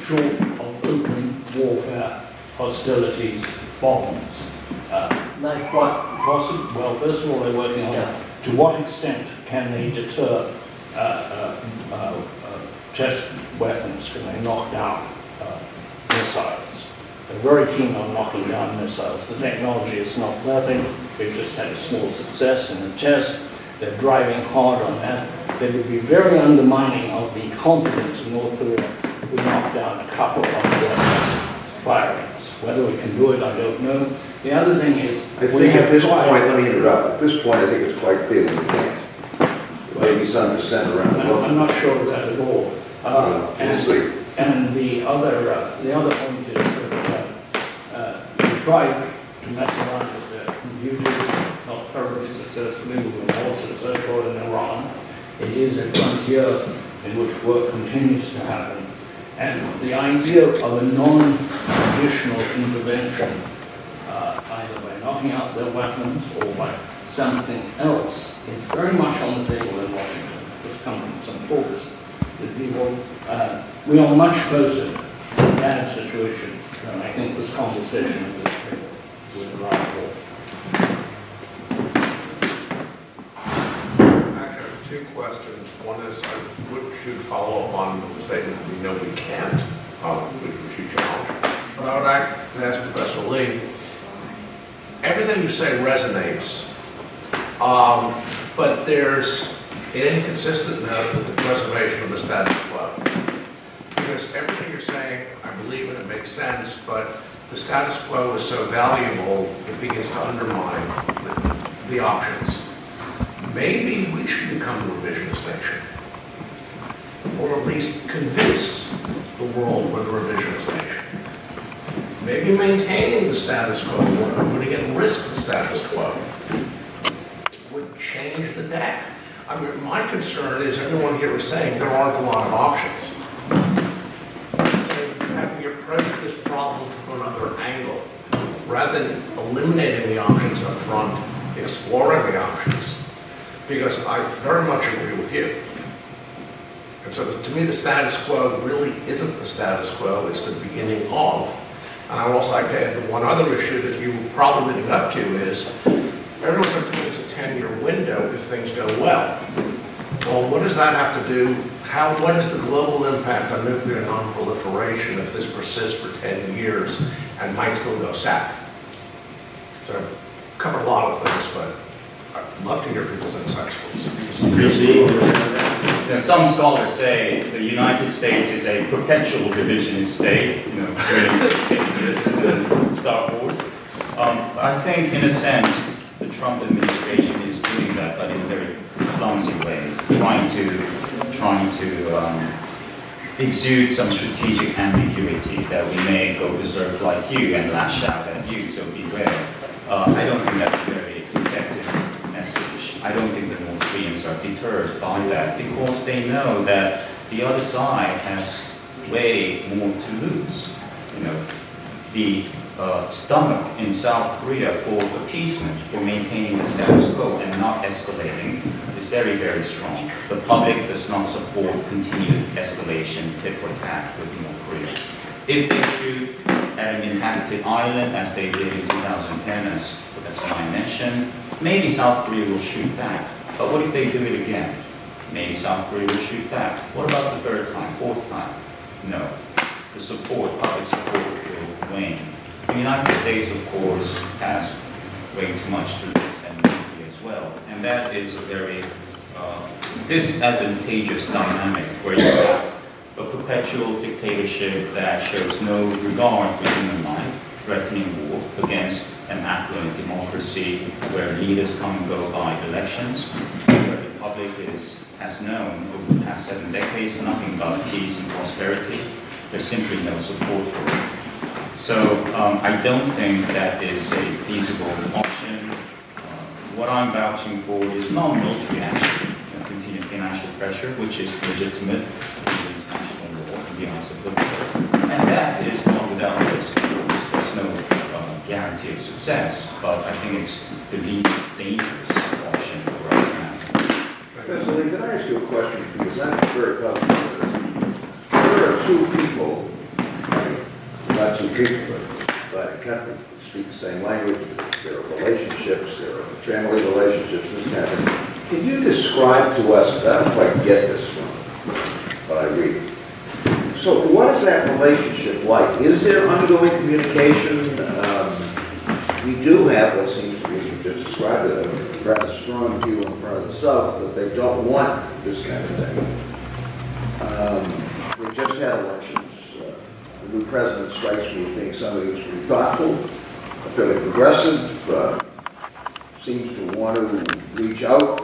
short of open warfare, hostilities, bombs. Like what possible? Well, first of all, they're working on to what extent can they deter test weapons? Can they knock down missiles? They're very keen on knocking down missiles. The technology is not perfect. They've just had a small success in the test. They're driving hard on that. They would be very undermining of the confidence of North Korea if we knock down a couple of weapons firings. Whether we can do it, I don't know. The other thing is, I think at this point, let me interrupt, at this point, I think it's quite clear that we can't. Maybe some dissent around the world. I'm not sure of that at all. We'll see. And the other point is that we tried to mess around with the computers, not terribly successfully, with reports and so forth in Iran. It is a frontier in which work continues to happen. And the idea of a non-traditional intervention, either by knocking out their weapons or by something else, is very much on the table in Washington. Just come from some talks with people. We are much closer to that situation than I think this conversation at this table would allow for. Actually, I have two questions. One is, I should follow up on the statement, we know we can't, which you challenge. But I would like to ask Professor Lee, everything you say resonates, but there's an inconsistent note with the preservation of the status quo. Because everything you're saying, I believe and it makes sense, but the status quo is so valuable, it begins to undermine the options. Maybe we should become the revisionist nation, or at least convince the world we're the revisionist nation. Maybe maintaining the status quo, or putting at risk the status quo, would change the deck. I mean, my concern is everyone here is saying there aren't a lot of options. So having you approach this problem from another angle, rather than eliminating the options up front, exploring the options. Because I very much agree with you. And so to me, the status quo really isn't the status quo, it's the beginning of. And I would also like to add the one other issue that you were probably leading up to is, everyone's going to think it's a 10-year window if things go well. Well, what does that have to do? What is the global impact on nuclear non-proliferation if this persists for 10 years and might still go south? So I've covered a lot of things, but I'd love to hear people's insights, please. Some scholars say the United States is a perpetual divisionist state, this is Star Wars. I think, in a sense, the Trump administration is doing that, but in a very clumsy way, trying to exude some strategic ambiguity that we may go berserk like you and lash out at you, so beware. I don't think that's a very effective message. I don't think the North Koreans are deterred by that because they know that the other side has way more to lose. The stomach in South Korea for appeasement, for maintaining the status quo and not escalating, is very, very strong. The public does not support continued escalation, tit for tat with North Korea. If they shoot at an inhabited island, as they did in 2010, as Professor Lai mentioned, maybe South Korea will shoot back. But what if they do it again? Maybe South Korea will shoot back. What about the third time, fourth time? No. The support, public support, will wane. The United States, of course, has way too much to lose and nuclear as well. And that is a very disadvantageous dynamic where you have a perpetual dictatorship that shows no regard for human life, threatening war against an affluent democracy where leaders come and go by elections, where the public has known over the past 7 decades nothing but peace and prosperity. There's simply no support for it. So I don't think that is a feasible option. What I'm vouching for is non-military action, continued financial pressure, which is legitimate in international law in the eyes of the world. And that is not without risk. There's no guarantee of success, but I think it's the least dangerous option for us now. Professor Lee, can I ask you a question? Because I'm very puzzled with this. There are two people, not two people, but a country that speak the same language. There are relationships, there are family relationships, this kind of thing. Can you describe to us, I don't quite get this from what I read. So what is that relationship like? Is there ongoing communication? We do have what seems to be, as you just described it, a rather strong view on the part of the South that they don't want this kind of thing. We just had elections. The new president strikes me as being somebody who's pretty thoughtful, fairly progressive, seems to want to reach out.